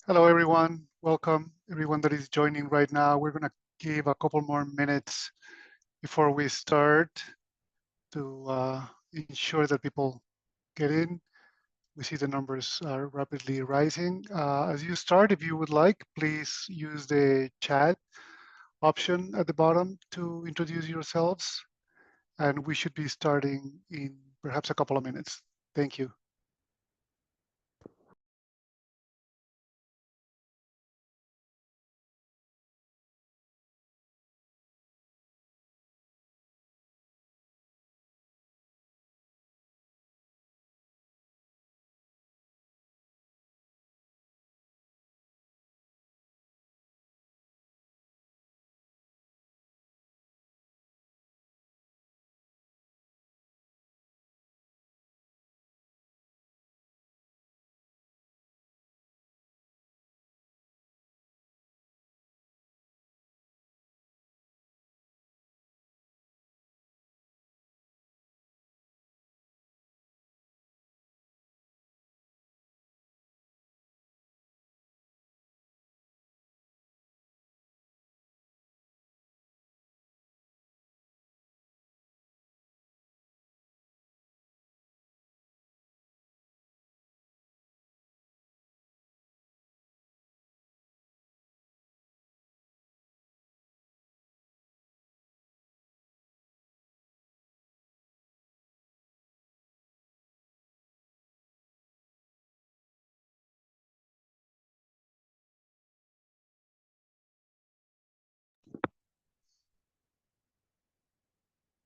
Hello, everyone. Welcome, everyone that is joining right now. We're going to give a couple more minutes before we start to ensure that people get in. We see the numbers are rapidly rising. As you start, if you would like, please use the chat option at the bottom to introduce yourselves. And we should be starting in perhaps a couple of minutes. Thank you.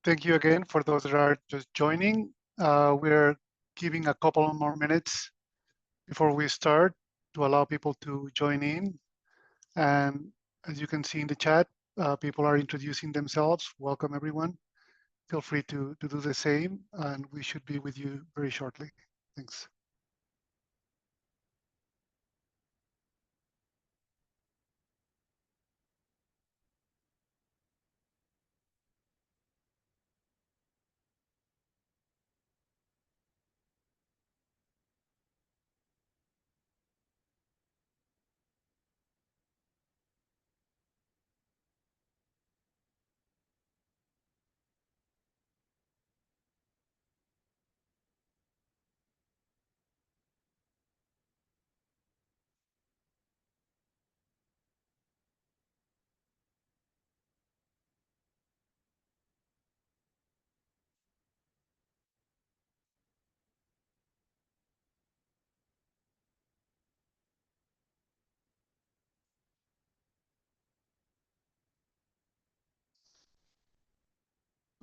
Thank you again for those that are just joining. We're giving a couple more minutes before we start to allow people to join in. And as you can see in the chat, people are introducing themselves. Welcome, everyone. Feel free to do the same, and we should be with you very shortly. Thanks.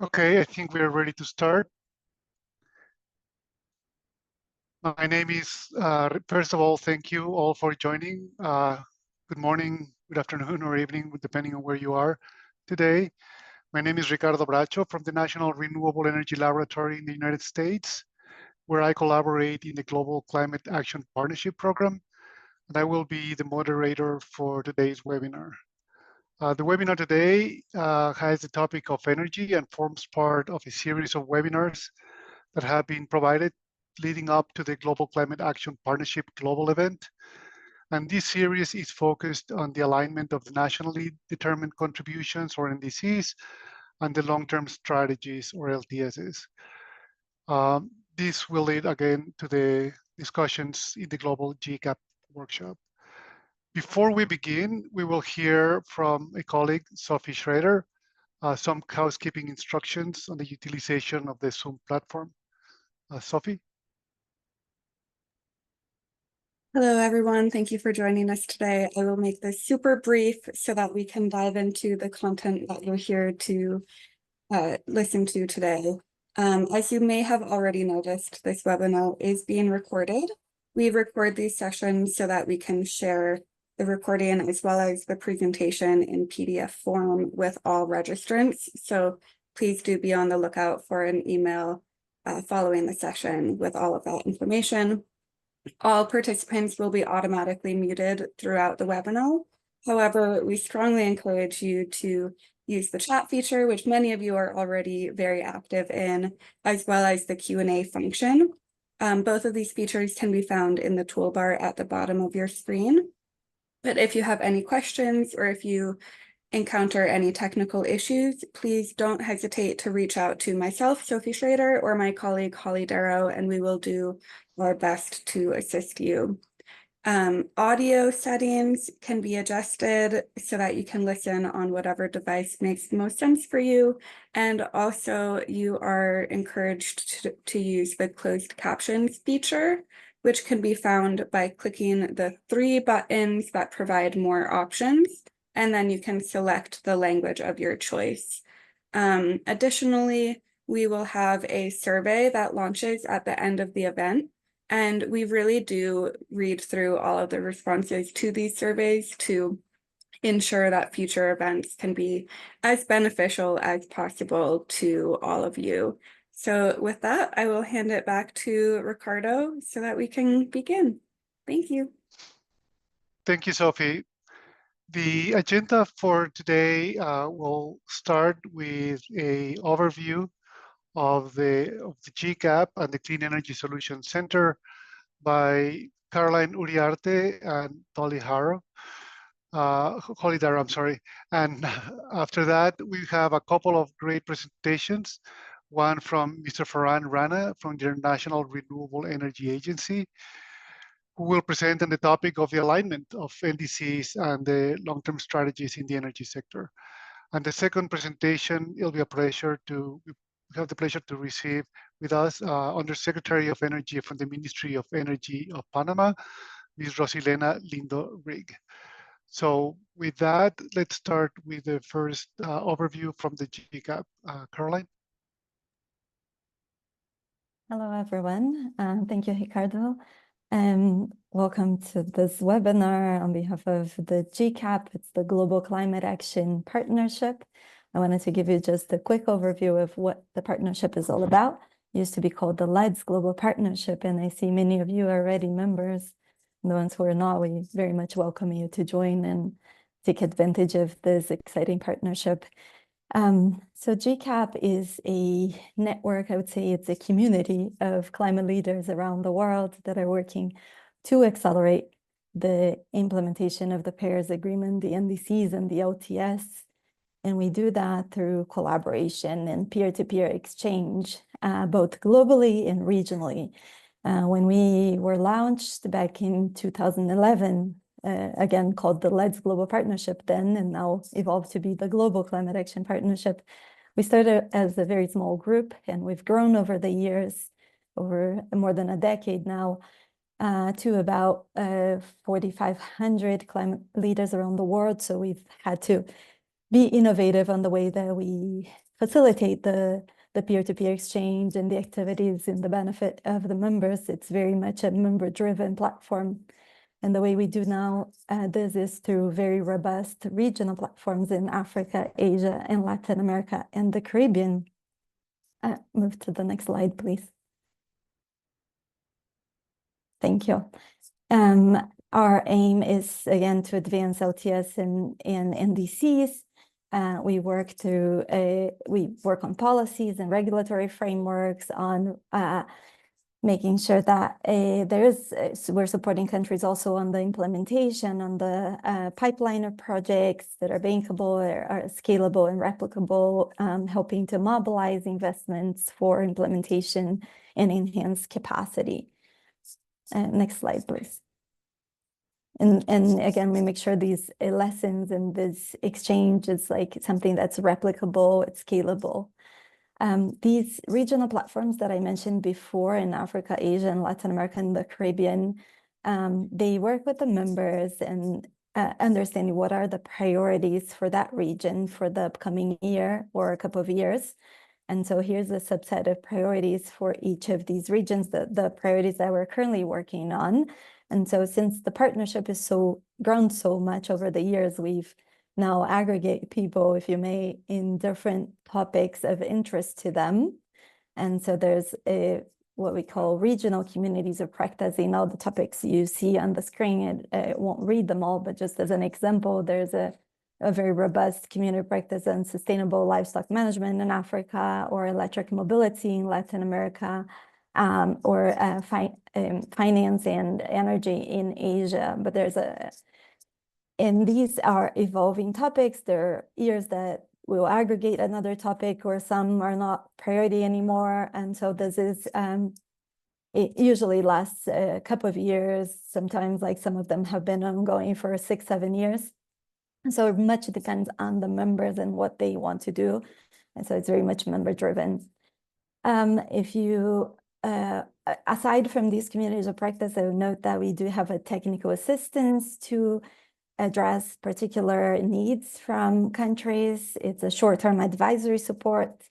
Okay, I think we are ready to start. My name is, first of all, thank you all for joining. Good morning, good afternoon, or evening, depending on where you are today. My name is Ricardo Bracho from the National Renewable Energy Laboratory in the United States, where I collaborate in the Global Climate Action Partnership Program, and I will be the moderator for today's webinar. The webinar today has the topic of energy and forms part of a series of webinars that have been provided leading up to the Global Climate Action Partnership Global event. And this series is focused on the alignment of the nationally determined contributions, or NDCs, and the long-term strategies, or LTSs. This will lead again to the discussions in the Global GCAP workshop. Before we begin, we will hear from a colleague, Sophie Schrader, some housekeeping instructions on the utilization of the Zoom platform. Sophie? Hello, everyone. Thank you for joining us today. I will make this super brief so that we can dive into the content that you're here to listen to today. As you may have already noticed, this webinar is being recorded. We record these sessions so that we can share the recording as well as the presentation in PDF form with all registrants. So please do be on the lookout for an email following the session with all of that information. All participants will be automatically muted throughout the webinar. However, we strongly encourage you to use the chat feature, which many of you are already very active in, as well as the Q&A function. Both of these features can be found in the toolbar at the bottom of your screen. But if you have any questions or if you encounter any technical issues, please don't hesitate to reach out to myself, Sophie Schrader, or my colleague, Holly Darrow, and we will do our best to assist you. Audio settings can be adjusted so that you can listen on whatever device makes the most sense for you. And also you are encouraged to use the closed captions feature, which can be found by clicking the 3 buttons that provide more options, and then you can select the language of your choice. Additionally, we will have a survey that launches at the end of the event. And we really do read through all of the responses to these surveys to ensure that future events can be as beneficial as possible to all of you. So with that, I will hand it back to Ricardo so that we can begin. Thank you. Thank you, Sophie. The agenda for today will start with an overview of the GCAP and the Clean Energy Solutions Center by Caroline Uriarte and Holly Darrow. I'm sorry. And after that, we have a couple of great presentations. One from Mr. Farhan Rana from the International Renewable Energy Agency, who will present on the topic of the alignment of NDCs and the long-term strategies in the energy sector. And the second presentation, it'll be a pleasure to we have the pleasure to receive with us Undersecretary of Energy from the Ministry of Energy of Panama, Ms. Rosilena Lindo-Rigg. So with that, let's start with the first overview from the GCAP. Caroline? Hello, everyone. Thank you, Ricardo. Welcome to this webinar on behalf of the GCAP. It's the Global Climate Action Partnership. I wanted to give you just a quick overview of what the partnership is all about. It used to be called the LEDS Global Partnership, and I see many of you are already members. And the ones who are not, we very much welcome you to join and take advantage of this exciting partnership. So GCAP is a network, I would say it's a community of climate leaders around the world that are working to accelerate the implementation of the Paris Agreement, the NDCs and the LTS. And we do that through collaboration and peer-to-peer exchange, both globally and regionally. When we were launched back in 2011, again called the LEDS Global Partnership then, and now evolved to be the Global Climate Action Partnership, we started as a very small group, and we've grown over the years, over more than a decade now, to about 4,500 climate leaders around the world. So we've had to be innovative on the way that we facilitate the peer-to-peer exchange and the activities in the benefit of the members. It's very much a member-driven platform. And the way we do now, this is through very robust regional platforms in Africa, Asia, and Latin America, and the Caribbean. Move to the next slide, please. Thank you. Our aim is, again, to advance LTS and NDCs. We work on policies and regulatory frameworks on making sure that we're supporting countries also on the implementation, on the pipeline of projects that are bankable, are scalable and replicable, helping to mobilize investments for implementation and enhance capacity. Next slide, please. And again, we make sure these lessons and this exchange is like something that's replicable, it's scalable. These regional platforms that I mentioned before in Africa, Asia, and Latin America, and the Caribbean, they work with the members and understanding what are the priorities for that region for the upcoming year or a couple of years. And so here's a subset of priorities for each of these regions, the priorities that we're currently working on. And so since the partnership is grown so much over the years, we've now aggregate people, if you may, in different topics of interest to them. And so there's what we call regional communities of practice in all the topics you see on the screen. I won't read them all, but just as an example, there's a very robust community practice on sustainable livestock management in Africa, or electric mobility in Latin America, or finance and energy in Asia. But there's And these are evolving topics. There are years that we'll aggregate another topic, or some are not priority anymore. And so this is, it usually lasts a couple of years. Sometimes like some of them have been ongoing for 6, 7 years. And so much depends on the members and what they want to do. And so it's very much member driven. If you, aside from these communities of practice, I would note that we do have a technical assistance to address particular needs from countries. It's a short-term advisory support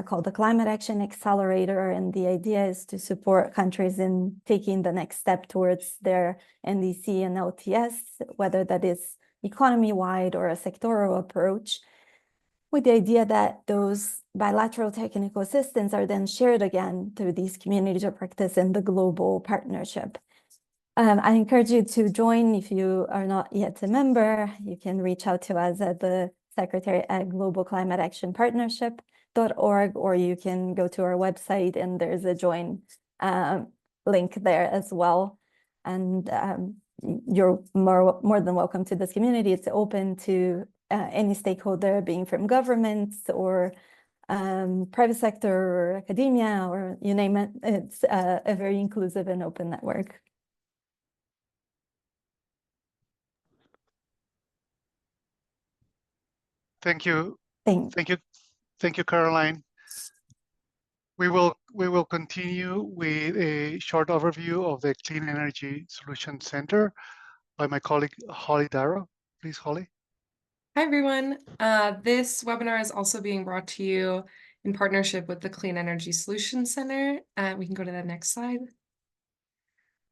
called the Climate Action Accelerator. And the idea is to support countries in taking the next step towards their NDC and LTS, whether that is economy-wide or a sectoral approach, with the idea that those bilateral technical assistance are then shared again through these communities of practice in the global partnership. I encourage you to join. If you are not yet a member, you can reach out to us at the Secretary at globalclimateactionpartnership.org, or you can go to our website and there's a join link there as well. And you're more than welcome to this community. It's open to any stakeholder, being from governments or private sector or academia, or you name it. It's a very inclusive and open network. Thank you. Thanks. Thank you, Caroline. We will continue with a short overview of the Clean Energy Solutions Center by my colleague Holly Darrow. Please, Holly. Hi, everyone. This webinar is also being brought to you in partnership with the Clean Energy Solutions Center. We can go to the next slide.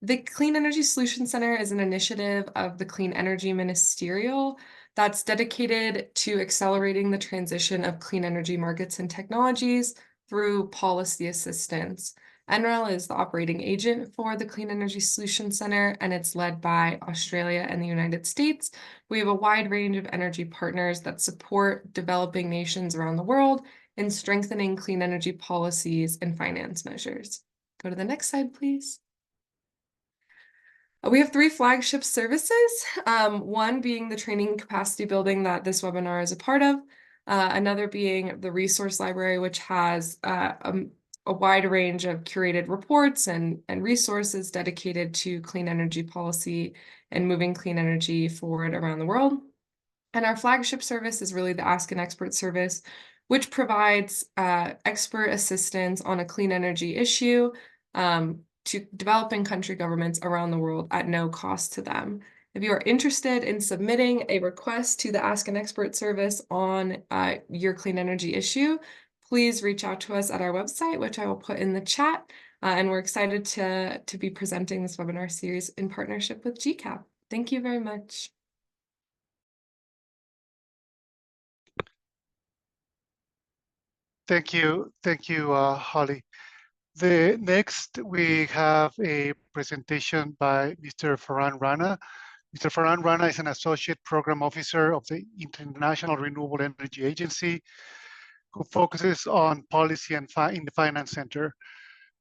The Clean Energy Solutions Center is an initiative of the Clean Energy Ministerial that's dedicated to accelerating the transition of clean energy markets and technologies through policy assistance. NREL is the operating agent for the Clean Energy Solutions Center, and it's led by Australia and the United States. We have a wide range of energy partners that support developing nations around the world in strengthening clean energy policies and finance measures. Go to the next slide, please. We have 3 flagship services, one being the training capacity building that this webinar is a part of, another being the resource library, which has a wide range of curated reports and resources dedicated to clean energy policy and moving clean energy forward around the world. And our flagship service is really the Ask an Expert service, which provides expert assistance on a clean energy issue to developing country governments around the world at no cost to them. If you are interested in submitting a request to the Ask an Expert service on your clean energy issue, please reach out to us at our website, which I will put in the chat. And we're excited to be presenting this webinar series in partnership with GCAP. Thank you very much. Thank you, Holly. Next, we have a presentation by Mr. Farhan Rana. Mr. Farhan Rana is an Associate Program Officer of the International Renewable Energy Agency, who focuses on policy and in the Finance Center,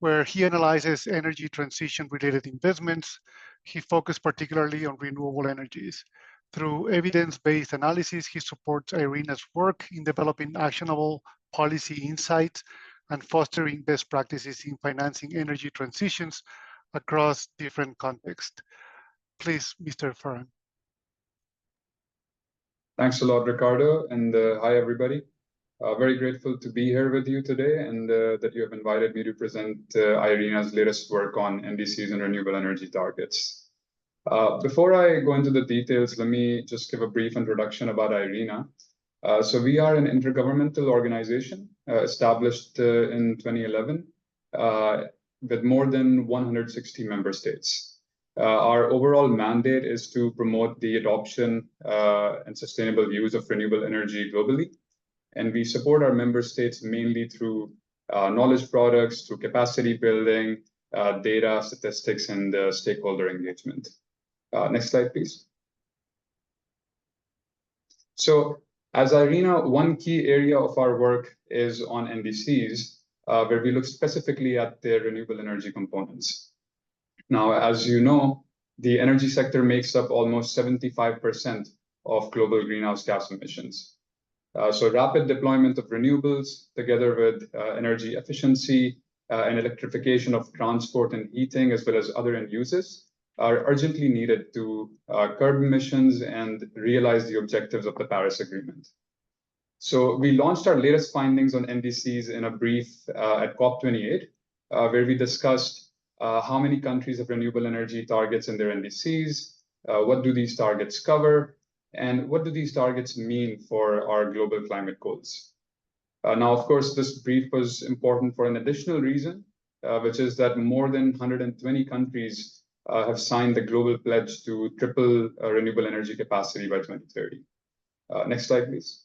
where he analyzes energy transition-related investments. He focused particularly on renewable energies. Through evidence-based analysis, he supports IRENA's work in developing actionable policy insights and fostering best practices in financing energy transitions across different contexts. Please, Mr. Farhan. Thanks a lot, Ricardo, and hi, everybody. Very grateful to be here with you today, and that you have invited me to present IRENA's latest work on NDCs and renewable energy targets. Before I go into the details, let me just give a brief introduction about IRENA. So we are an intergovernmental organization established in 2011 with more than 160 member states. Our overall mandate is to promote the adoption and sustainable use of renewable energy globally. And we support our member states mainly through knowledge products, through capacity building, data, statistics, and stakeholder engagement. Next slide, please. So as IRENA, one key area of our work is on NDCs, where we look specifically at their renewable energy components. Now, as you know, The energy sector makes up almost 75% of global greenhouse gas emissions. So rapid deployment of renewables, together with energy efficiency and electrification of transport and heating, as well as other end uses, are urgently needed to curb emissions and realize the objectives of the Paris Agreement. So we launched our latest findings on NDCs in a brief at COP28, where we discussed how many countries have renewable energy targets in their NDCs, what do these targets cover, and what do these targets mean for our global climate goals. Now, of course, this brief was important for an additional reason, which is that more than 120 countries have signed the global pledge to triple renewable energy capacity by 2030. Next slide, please.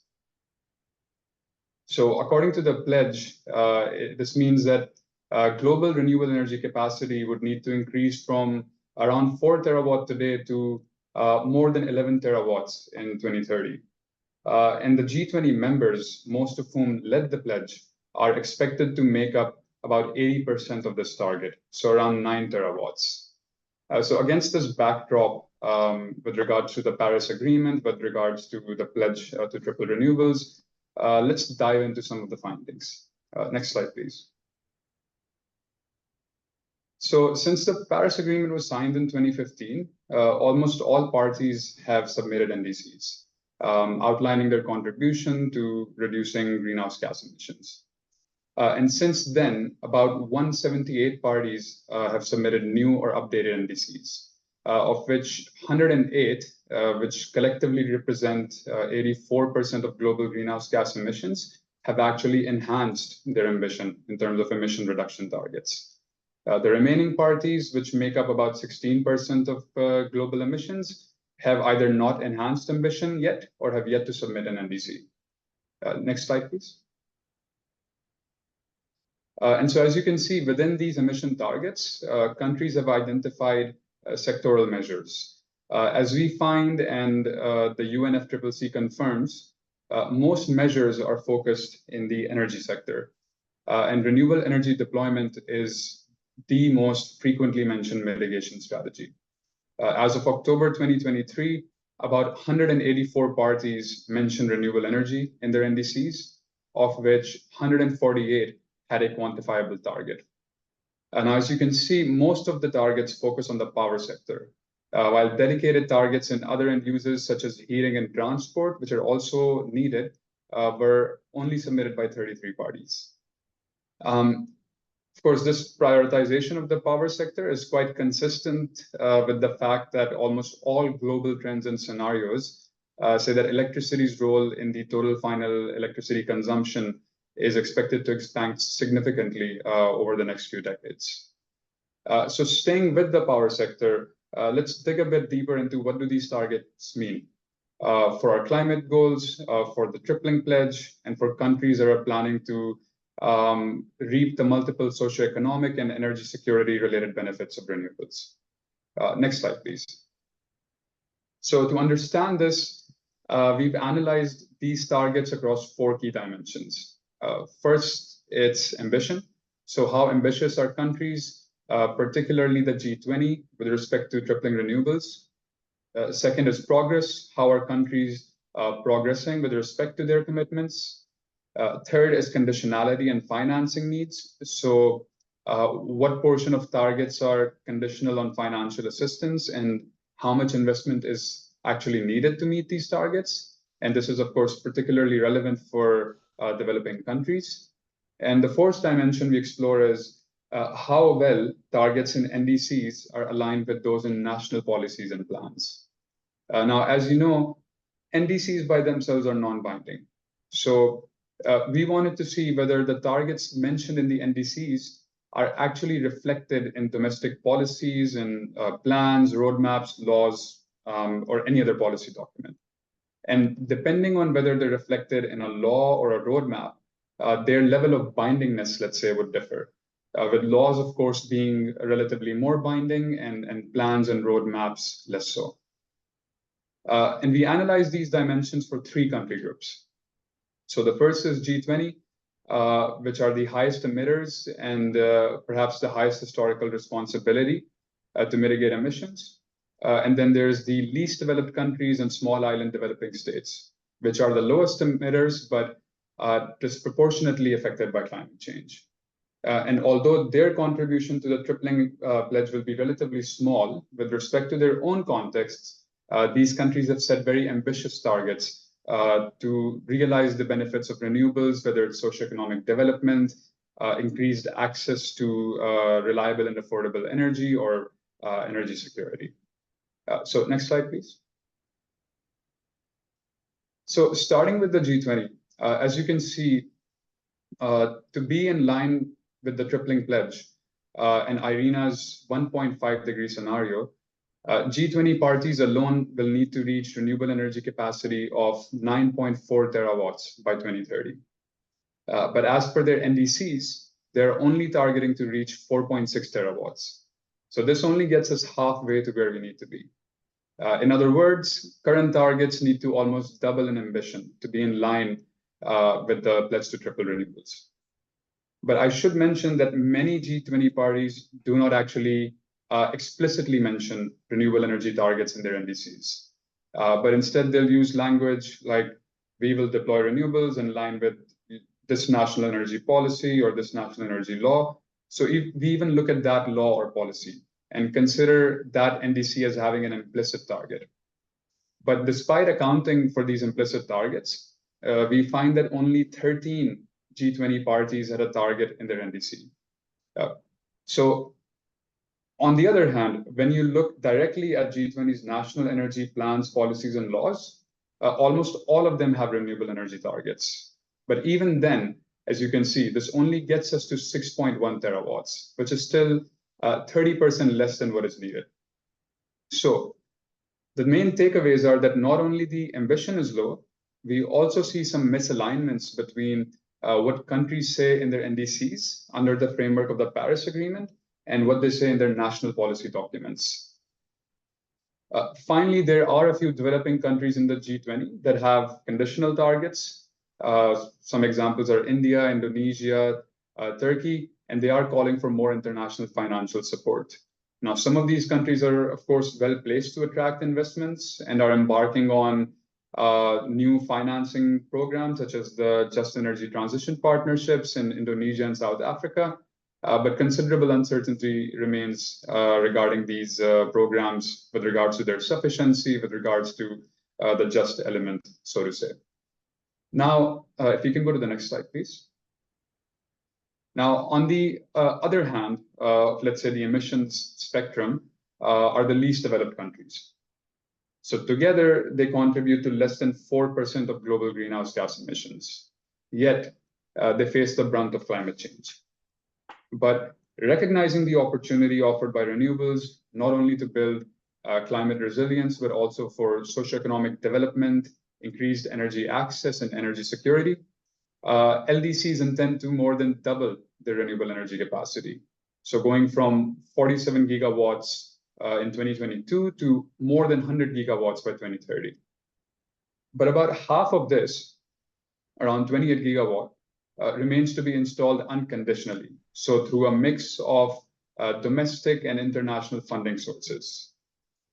So according to the pledge, this means that global renewable energy capacity would need to increase from around 4 terawatt today to more than 11 terawatts in 2030. And the G20 members, most of whom led the pledge, are expected to make up about 80% of this target, so around 9 terawatts. So against this backdrop, with regards to the Paris Agreement, with regards to the pledge to triple renewables, let's dive into some of the findings. Next slide, please. So since the Paris Agreement was signed in 2015, almost all parties have submitted NDCs, outlining their contribution to reducing greenhouse gas emissions. And since then, about 178 parties have submitted new or updated NDCs, of which 108, which collectively represent 84% of global greenhouse gas emissions, have actually enhanced their ambition in terms of emission reduction targets. The remaining parties, which make up about 16% of global emissions, have either not enhanced ambition yet or have yet to submit an NDC. Next slide, please. And so as you can see, within these emission targets, countries have identified sectoral measures. As we find, and the UNFCCC confirms, most measures are focused in the energy sector. And renewable energy deployment is the most frequently mentioned mitigation strategy. As of October 2023, about 184 parties mentioned renewable energy in their NDCs, of which 148 had a quantifiable target. And as you can see, most of the targets focus on the power sector, while dedicated targets in other end uses such as heating and transport, which are also needed, were only submitted by 33 parties. Of course, this prioritization of the power sector is quite consistent with the fact that almost all global trends and scenarios say that electricity's role in the total final electricity consumption is expected to expand significantly over the next few decades. So staying with the power sector, let's dig a bit deeper into what do these targets mean for our climate goals, for the tripling pledge, and for countries that are planning to reap the multiple socioeconomic and energy security related benefits of renewables. Next slide, please. So to understand this, we've analyzed these targets across 4 key dimensions. First, it's ambition. So how ambitious are countries, particularly the G20, with respect to tripling renewables? Second is progress. How are countries progressing with respect to their commitments? Third is conditionality and financing needs. So what portion of targets are conditional on financial assistance, and how much investment is actually needed to meet these targets? And this is, of course, particularly relevant for developing countries. And the fourth dimension we explore is how well targets in NDCs are aligned with those in national policies and plans. Now, as you know, NDCs by themselves are non-binding. So we wanted to see whether the targets mentioned in the NDCs are actually reflected in domestic policies and plans, roadmaps, laws, or any other policy document. And depending on whether they're reflected in a law or a roadmap, their level of bindingness, let's say, would differ. With laws, of course, being relatively more binding and plans and roadmaps less so. And we analyzed these dimensions for 3 country groups. So the first is G20, which are the highest emitters and perhaps the highest historical responsibility to mitigate emissions. And then there's the least developed countries and small island developing states, which are the lowest emitters, but disproportionately affected by climate change. And although their contribution to the tripling pledge will be relatively small with respect to their own contexts, these countries have set very ambitious targets to realize the benefits of renewables, whether it's socioeconomic development, increased access to reliable and affordable energy, or energy security. So next slide, please. So starting with the G20, as you can see, to be in line with the tripling pledge and IRENA's 1.5 degree scenario, G20 parties alone will need to reach renewable energy capacity of 9.4 terawatts by 2030. But as per their NDCs, they're only targeting to reach 4.6 terawatts. So this only gets us halfway to where we need to be. In other words, current targets need to almost double in ambition to be in line with the pledge to triple renewables. But I should mention that many G20 parties do not actually explicitly mention renewable energy targets in their NDCs. But instead, they'll use language like, we will deploy renewables in line with this national energy policy or this national energy law. So if we even look at that law or policy and consider that NDC as having an implicit target. But despite accounting for these implicit targets, we find that only 13 G20 parties had a target in their NDC. So on the other hand, when you look directly at G20's national energy plans, policies, and laws, almost all of them have renewable energy targets. But even then, as you can see, this only gets us to 6.1 terawatts, which is still 30% less than what is needed. So the main takeaways are that not only the ambition is low, we also see some misalignments between what countries say in their NDCs under the framework of the Paris Agreement and what they say in their national policy documents. Finally, there are a few developing countries in the G20 that have conditional targets. Some examples are India, Indonesia, Turkey, and they are calling for more international financial support. Now, some of these countries are, of course, well placed to attract investments and are embarking on new financing programs, such as the Just Energy Transition Partnerships in Indonesia and South Africa. But considerable uncertainty remains regarding these programs with regards to their sufficiency, with regards to the just element, so to say. Now, if you can go to the next slide, please. Now, on the other hand, let's say the emissions spectrum are the least developed countries. So together, they contribute to less than 4% of global greenhouse gas emissions. Yet, they face the brunt of climate change. But recognizing the opportunity offered by renewables, not only to build climate resilience, but also for socioeconomic development, increased energy access, and energy security, LDCs intend to more than double their renewable energy capacity. So going from 47 gigawatts in 2022 to more than 100 gigawatts by 2030. But about half of this, around 28 gigawatt, remains to be installed unconditionally. So through a mix of domestic and international funding sources.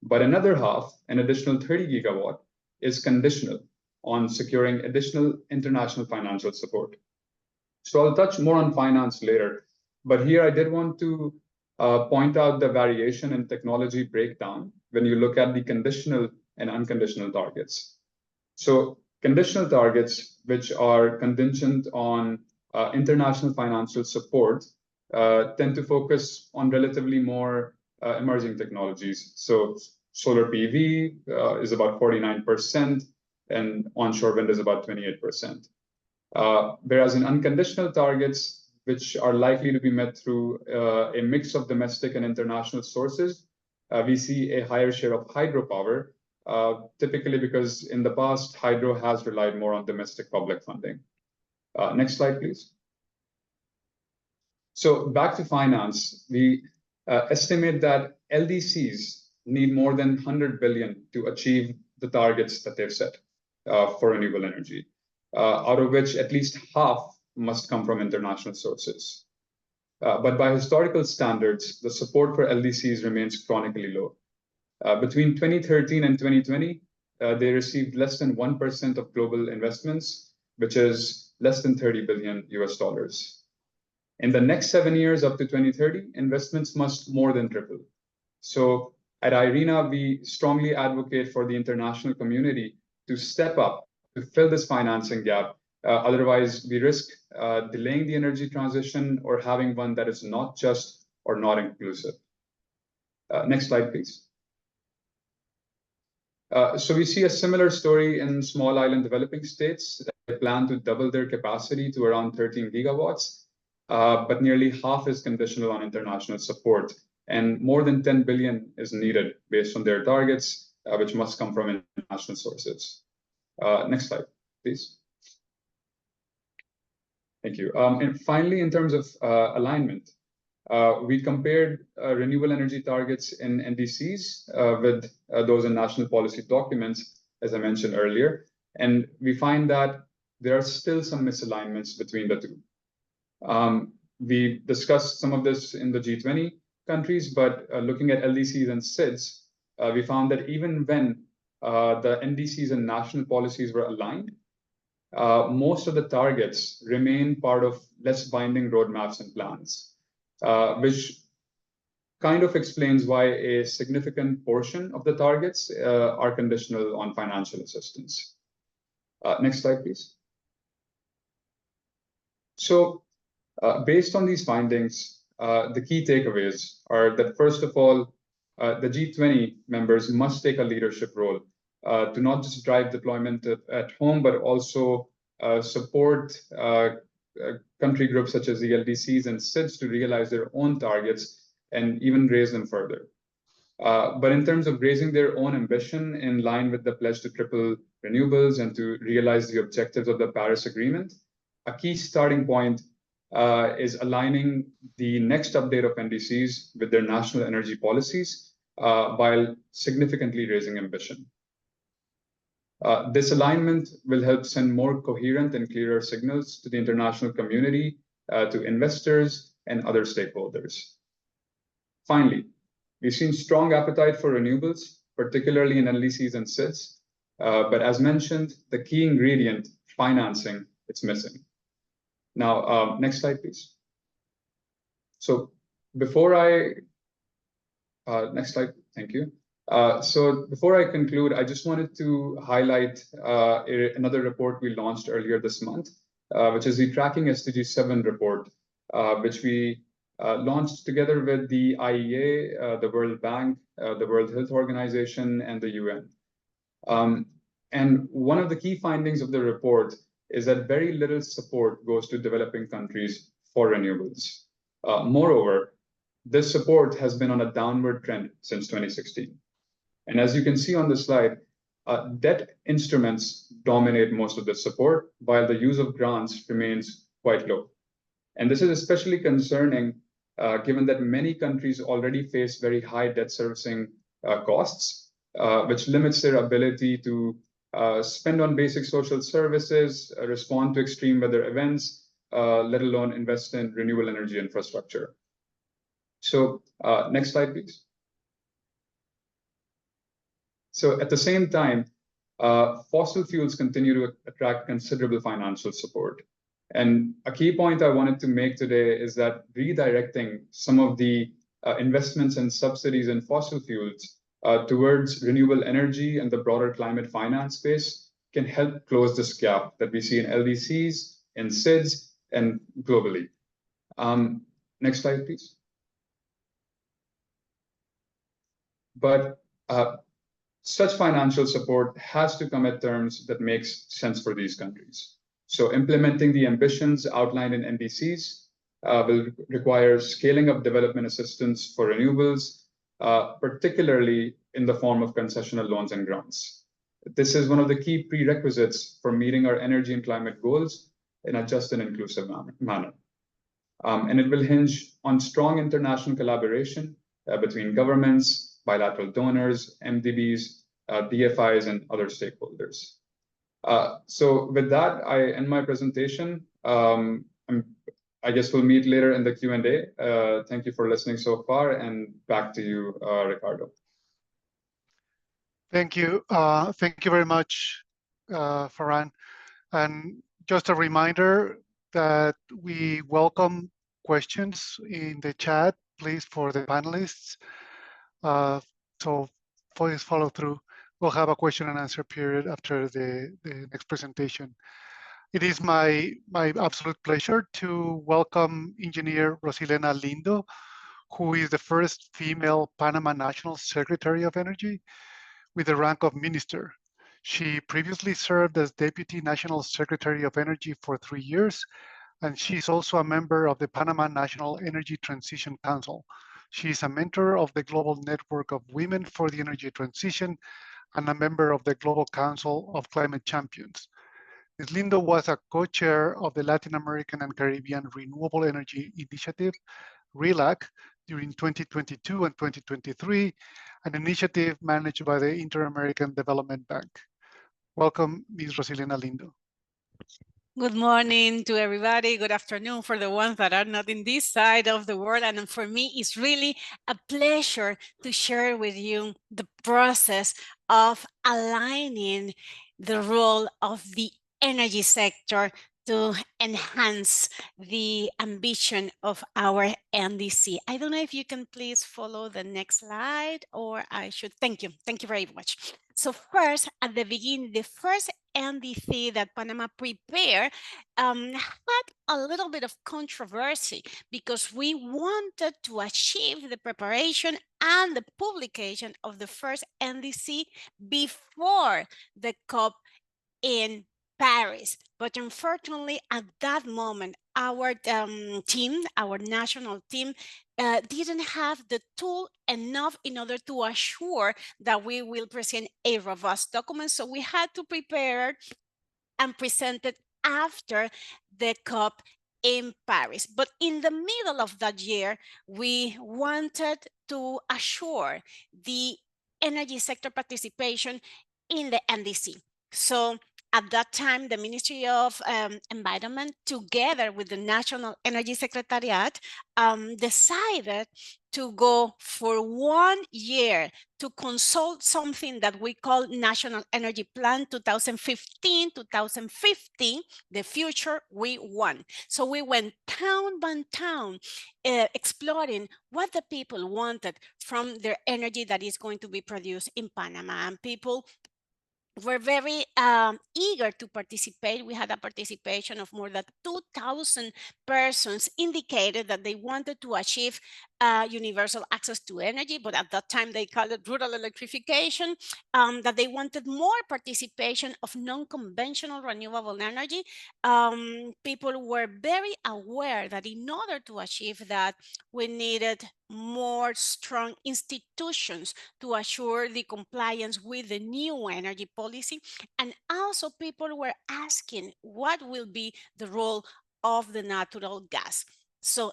But another half, an additional 30 gigawatt, is conditional on securing additional international financial support. So I'll touch more on finance later, but here I did want to point out the variation in technology breakdown when you look at the conditional and unconditional targets. So conditional targets, which are contingent on international financial support, tend to focus on relatively more emerging technologies. So solar PV is about 49%, and onshore wind is about 28%. Whereas in unconditional targets, which are likely to be met through a mix of domestic and international sources, we see a higher share of hydropower, typically because in the past, hydro has relied more on domestic public funding. Next slide, please. So back to finance, we estimate that LDCs need more than 100 billion to achieve the targets that they've set for renewable energy, out of which at least half must come from international sources. But by historical standards, the support for LDCs remains chronically low. Between 2013 and 2020, they received less than 1% of global investments, which is less than $30 billion US. In the next 7 years up to 2030, investments must more than triple. So at IRENA, we strongly advocate for the international community to step up to fill this financing gap. Otherwise, we risk delaying the energy transition or having one that is not just or not inclusive. Next slide, please. So we see a similar story in small island developing states. They plan to double their capacity to around 13 gigawatts, but nearly half is conditional on international support. And more than 10 billion is needed based on their targets, which must come from international sources. Next slide, please. Thank you. And finally, in terms of alignment, we compared renewable energy targets in NDCs with those in national policy documents, as I mentioned earlier. And we find that there are still some misalignments between the two. We discussed some of this in the G20 countries, but looking at LDCs and SIDS, we found that even when the NDCs and national policies were aligned, most of the targets remain part of less binding roadmaps and plans, which kind of explains why a significant portion of the targets are conditional on financial assistance. Next slide, please. So based on these findings, the key takeaways are that, first of all, the G20 members must take a leadership role to not just drive deployment at home, but also support country groups such as the LDCs and SIDS to realize their own targets and even raise them further. But in terms of raising their own ambition in line with the pledge to triple renewables and to realize the objectives of the Paris Agreement, a key starting point is aligning the next update of NDCs with their national energy policies while significantly raising ambition. This alignment will help send more coherent and clearer signals to the international community, to investors and other stakeholders. Finally, we've seen strong appetite for renewables, particularly in LDCs and SIDS. But as mentioned, the key ingredient, financing, it's missing. Now, next slide, please. So before next slide, thank you. So before I conclude, I just wanted to highlight another report we launched earlier this month, which is the Tracking SDG 7 report, which we launched together with the IEA, the World Bank, the World Health Organization, and the UN. And one of the key findings of the report is that very little support goes to developing countries for renewables. Moreover, this support has been on a downward trend since 2016. And as you can see on the slide, debt instruments dominate most of the support, while the use of grants remains quite low. And this is especially concerning, given that many countries already face very high debt servicing costs, which limits their ability to spend on basic social services, respond to extreme weather events, let alone invest in renewable energy infrastructure. So next slide, please. So at the same time, fossil fuels continue to attract considerable financial support. And a key point I wanted to make today is that redirecting some of the investments and subsidies in fossil fuels towards renewable energy and the broader climate finance space can help close this gap that we see in LDCs, in SIDS, and globally. Next slide, please. But such financial support has to come at terms that makes sense for these countries. So implementing the ambitions outlined in NDCs will require scaling up development assistance for renewables, particularly in the form of concessional loans and grants. This is one of the key prerequisites for meeting our energy and climate goals in a just and inclusive manner. And it will hinge on strong international collaboration between governments, bilateral donors, MDBs, DFIs, and other stakeholders. So with that, I end my presentation. I guess we'll meet later in the Q&A. Thank you for listening so far, and back to you, Ricardo. Thank you. Thank you very much, Farhan. And just a reminder that we welcome questions in the chat, please, for the panelists. So please follow through. We'll have a question and answer period after the next presentation. It is my absolute pleasure to welcome Engineer Rosilena Lindo, who is the first female Panama National Secretary of Energy with the rank of Minister. She previously served as Deputy National Secretary of Energy for 3 years, and she's also a member of the Panama National Energy Transition Council. She is a mentor of the Global Network of Women for the Energy Transition and a member of the Global Council of Climate Champions. Ms. Lindo was a co-chair of the Latin American and Caribbean Renewable Energy Initiative, RELAC, during 2022 and 2023, an initiative managed by the Inter-American Development Bank. Welcome, Ms. Rosilena Lindo. Good morning to everybody. Good afternoon for the ones that are not in this side of the world. And for me, it's really a pleasure to share with you the process of aligning the role of the energy sector to enhance the ambition of our NDC. I don't know if you can please follow the next slide, or I should. Thank you. Thank you very much. So first, at the beginning, the first NDC that Panama prepared had a little bit of controversy because we wanted to achieve the preparation and the publication of the first NDC before the COP in Paris. But unfortunately, at that moment, our team, our national team, didn't have the tool enough in order to assure that we will present a robust document. So we had to prepare and present it after the COP in Paris. But in the middle of that year, we wanted to assure the energy sector participation in the NDC. So at that time, the Ministry of Environment, together with the National Energy Secretariat, decided to go for 1 year to consult something that we call National Energy Plan 2015-2050, the future we want. So we went town by town, exploring what the people wanted from their energy that is going to be produced in Panama. And people were very eager to participate. We had a participation of more than 2,000 persons indicated that they wanted to achieve universal access to energy, but at that time they called it rural electrification, that they wanted more participation of non-conventional renewable energy. People were very aware that in order to achieve that, we needed more strong institutions to assure the compliance with the new energy policy. And also people were asking what will be the role of the natural gas. So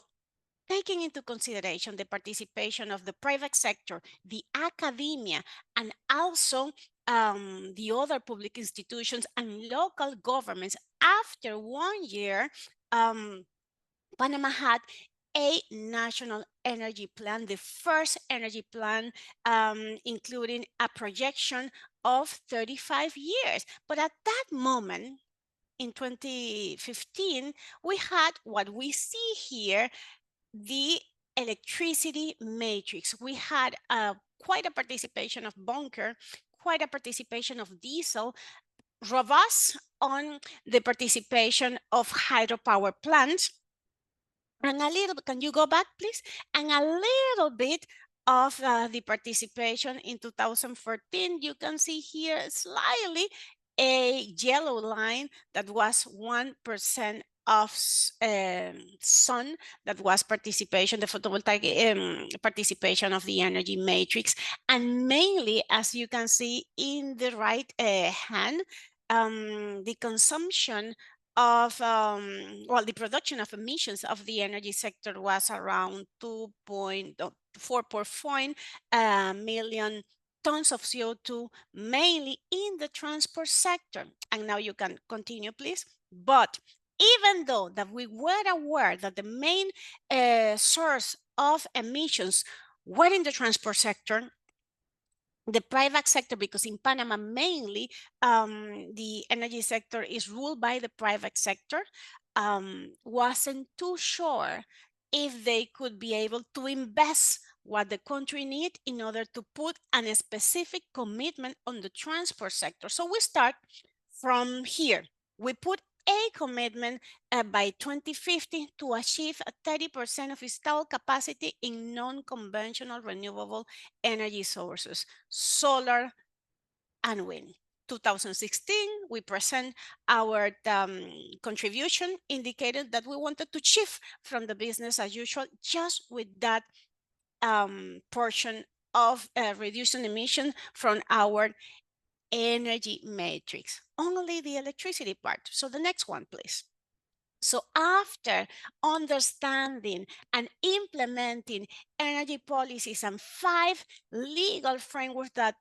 taking into consideration the participation of the private sector, the academia, and also the other public institutions and local governments, after 1 year, Panama had a national energy plan, the first energy plan, including a projection of 35 years. But at that moment, in 2015, we had what we see here, the electricity matrix. We had quite a participation of bunker, quite a participation of diesel, robust on the participation of hydropower plants, and a little bit, can you go back, please? And a little bit of the participation in 2014. You can see here slightly a yellow line that was 1% of sun, that was participation, the photovoltaic participation of the energy matrix. And mainly, as you can see in the right hand, the consumption of, well, the production of emissions of the energy sector was around 4.4 million tons of CO2, mainly in the transport sector. And now you can continue, please. But even though that we were aware that the main source of emissions were in the transport sector, the private sector, because in Panama mainly the energy sector is ruled by the private sector, wasn't too sure if they could be able to invest what the country needs in order to put a specific commitment on the transport sector. So we start from here. We put a commitment by 2050 to achieve a 30% of installed capacity in non-conventional renewable energy sources, solar and wind. 2016, we present our contribution, indicated that we wanted to shift from the business as usual, just with that portion of reducing emission from our energy matrix, only the electricity part. So the next one, please. So after understanding and implementing energy policies and 5 legal frameworks that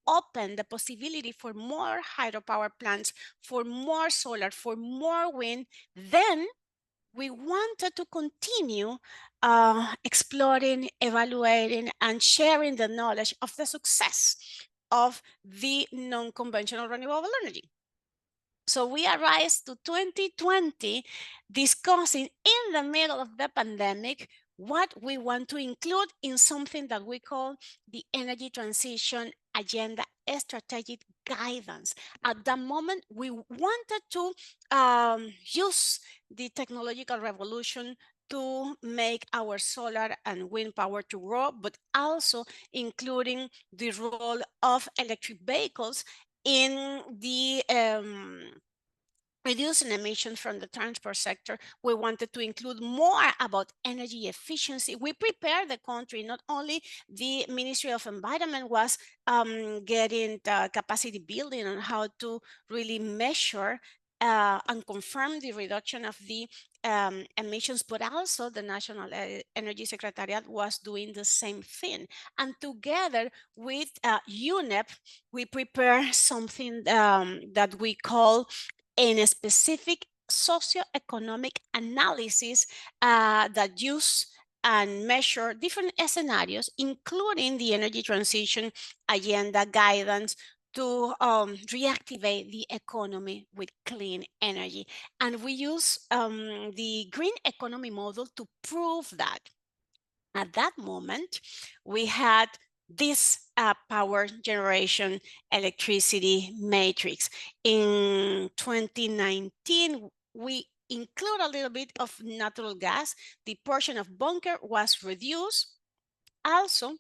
open the possibility for more hydropower plants, for more solar, for more wind, then we wanted to continue exploring, evaluating, and sharing the knowledge of the success of the non-conventional renewable energy. So we arrived to 2020 discussing in the middle of the pandemic what we want to include in something that we call the Energy Transition Agenda Strategic Guidance. At that moment, we wanted to use the technological revolution to make our solar and wind power to grow, but also including the role of electric vehicles in the reducing emissions from the transport sector. We wanted to include more about energy efficiency. We prepared the country. Not only the Ministry of Environment was getting the capacity building on how to really measure and confirm the reduction of the emissions, but also the National Energy Secretariat was doing the same thing. And together with UNEP, we prepare something that we call a specific socioeconomic analysis that use and measure different scenarios, including the energy transition agenda guidance to reactivate the economy with clean energy. And we use the green economy model to prove that. At that moment, we had this power generation electricity matrix. In 2019, we include a little bit of natural gas. The portion of bunker was reduced. Also,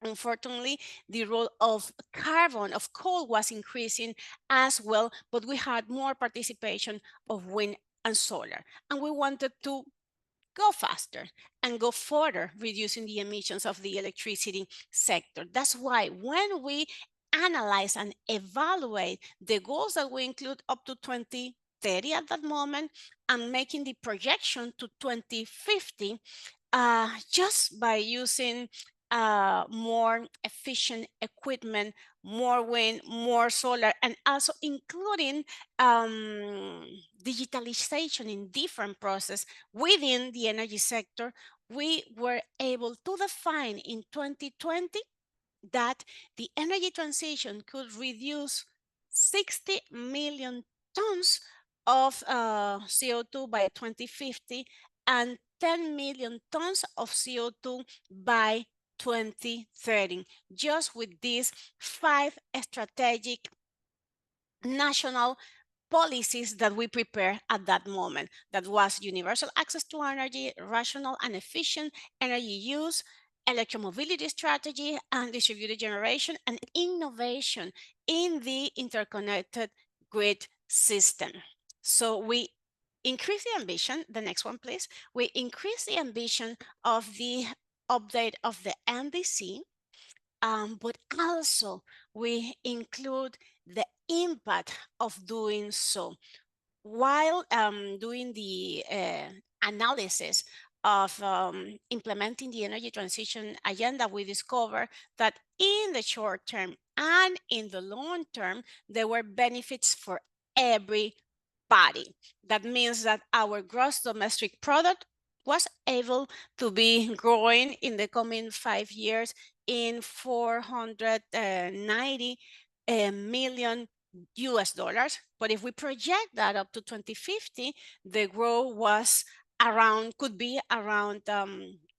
unfortunately, the role of carbon, of coal, was increasing as well, but we had more participation of wind and solar. And we wanted to go faster and go further, reducing the emissions of the electricity sector. That's why when we analyze and evaluate the goals that we include up to 2030 at that moment, and making the projection to 2050, just by using more efficient equipment, more wind, more solar, and also including digitalization in different processes within the energy sector, we were able to define in 2020 that the energy transition could reduce 60 million tons of CO2 by 2050 and 10 million tons of CO2 by 2030, just with these 5 strategic national policies that we prepare at that moment. That was universal access to energy, rational and efficient energy use, electromobility strategy, and distributed generation, and innovation in the interconnected grid system. So we increase the ambition. The next one, please. We increase the ambition of the update of the NDC, but also we include the impact of doing so. While doing the analysis of implementing the energy transition agenda, we discovered that in the short term and in the long term, there were benefits for everybody. That means that our gross domestic product was able to be growing in the coming 5 years in 490 million US dollars. But if we project that up to 2050, the growth was around, could be around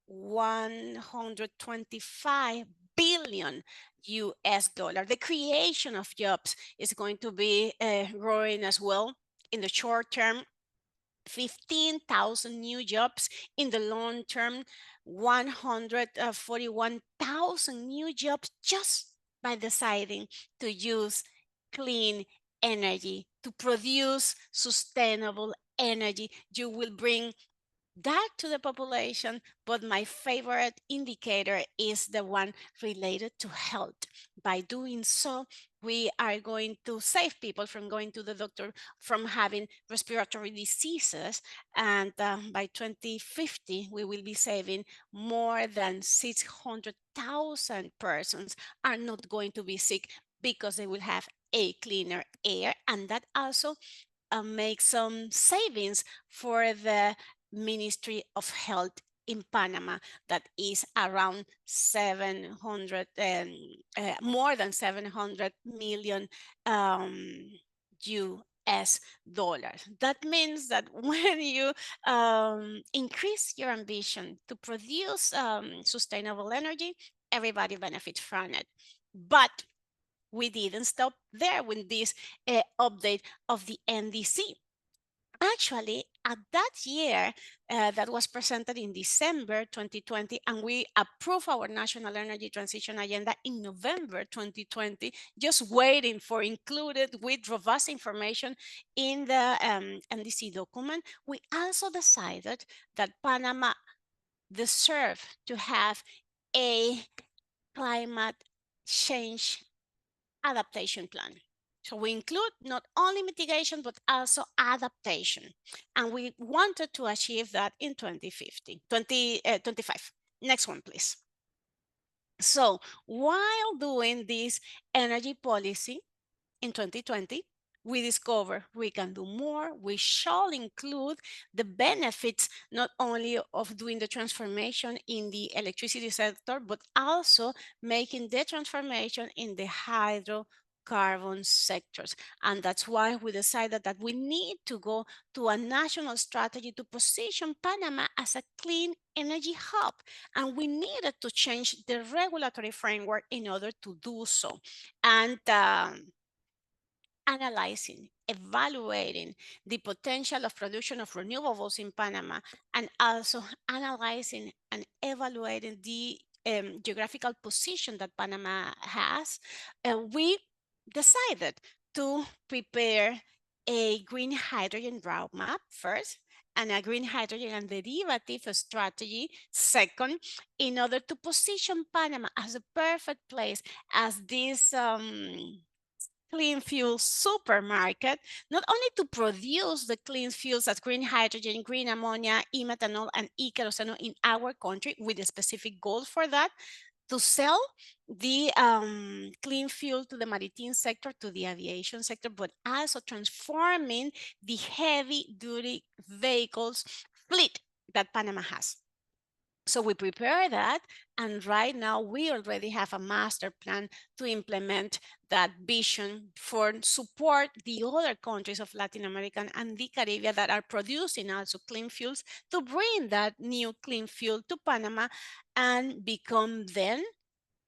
125 billion US dollar. The creation of jobs is going to be growing as well in the short term. 15,000 new jobs in the long term, 141,000 new jobs just by deciding to use clean energy, to produce sustainable energy. You will bring that to the population, but my favorite indicator is the one related to health. By doing so, we are going to save people from going to the doctor, from having respiratory diseases, and by 2050, we will be saving more than 600,000 persons are not going to be sick because they will have a cleaner air, and that also makes some savings for the Ministry of Health in Panama, that is around 700 more than 700 million US dollars. That means that when you increase your ambition to produce sustainable energy, everybody benefits from it. But we didn't stop there with this update of the NDC. Actually, at that year, that was presented in December 2020, and we approved our National Energy Transition Agenda in November 2020, just waiting for included with robust information in the NDC document. We also decided that Panama deserved to have a climate change adaptation plan. So we include not only mitigation, but also adaptation. And we wanted to achieve that in 2025. Next one, please. So while doing this energy policy in 2020, we discover we can do more. We shall include the benefits not only of doing the transformation in the electricity sector, but also making the transformation in the hydrocarbon sectors. And that's why we decided that we need to go to a national strategy to position Panama as a clean energy hub. And we needed to change the regulatory framework in order to do so. And analyzing, evaluating the potential of production of renewables in Panama, and also analyzing and evaluating the geographical position that Panama has, we decided to prepare a green hydrogen roadmap first, and a green hydrogen and derivative strategy second, in order to position Panama as a perfect place as this clean fuel supermarket, not only to produce the clean fuels as green hydrogen, green ammonia, e-methanol, and e-kerosene in our country with a specific goal for that, to sell the clean fuel to the maritime sector, to the aviation sector, but also transforming the heavy-duty vehicles fleet that Panama has. So we prepare that, and right now we already have a master plan to implement that vision for support the other countries of Latin America and the Caribbean that are producing also clean fuels, to bring that new clean fuel to Panama and become then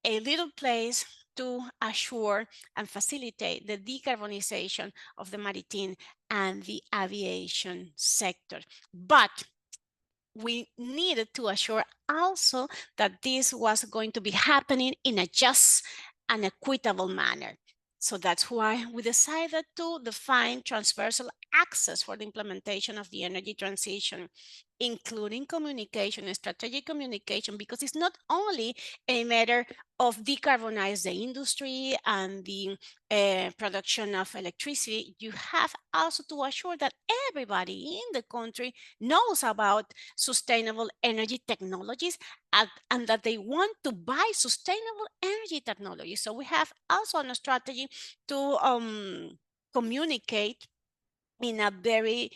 a little place to assure and facilitate the decarbonization of the maritime and the aviation sector. But we needed to assure also that this was going to be happening in a just and equitable manner. So that's why we decided to define transversal access for the implementation of the energy transition, including communication, strategic communication, because it's not only a matter of decarbonize the industry and the production of electricity. You have also to assure that everybody in the country knows about sustainable energy technologies and that they want to buy sustainable energy technology. So we have also a strategy to communicate in a very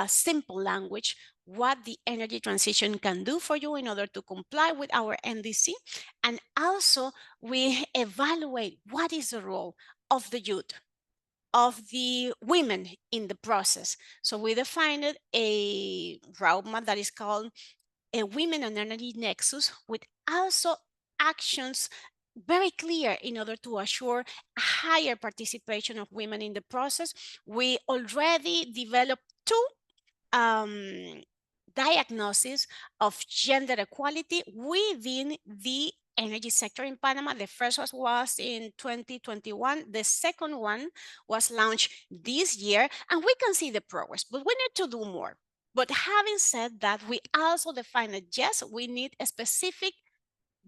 simple language what the energy transition can do for you in order to comply with our NDC. And also we evaluate what is the role of the youth, of the women in the process. So we defined a roadmap that is called a Women and Energy Nexus, with also actions very clear in order to assure a higher participation of women in the process. We already developed two diagnosis of gender equality within the energy sector in Panama. The first one was in 2021. The second one was launched this year, and we can see the progress, but we need to do more. But having said that, we also define that, yes, we need a specific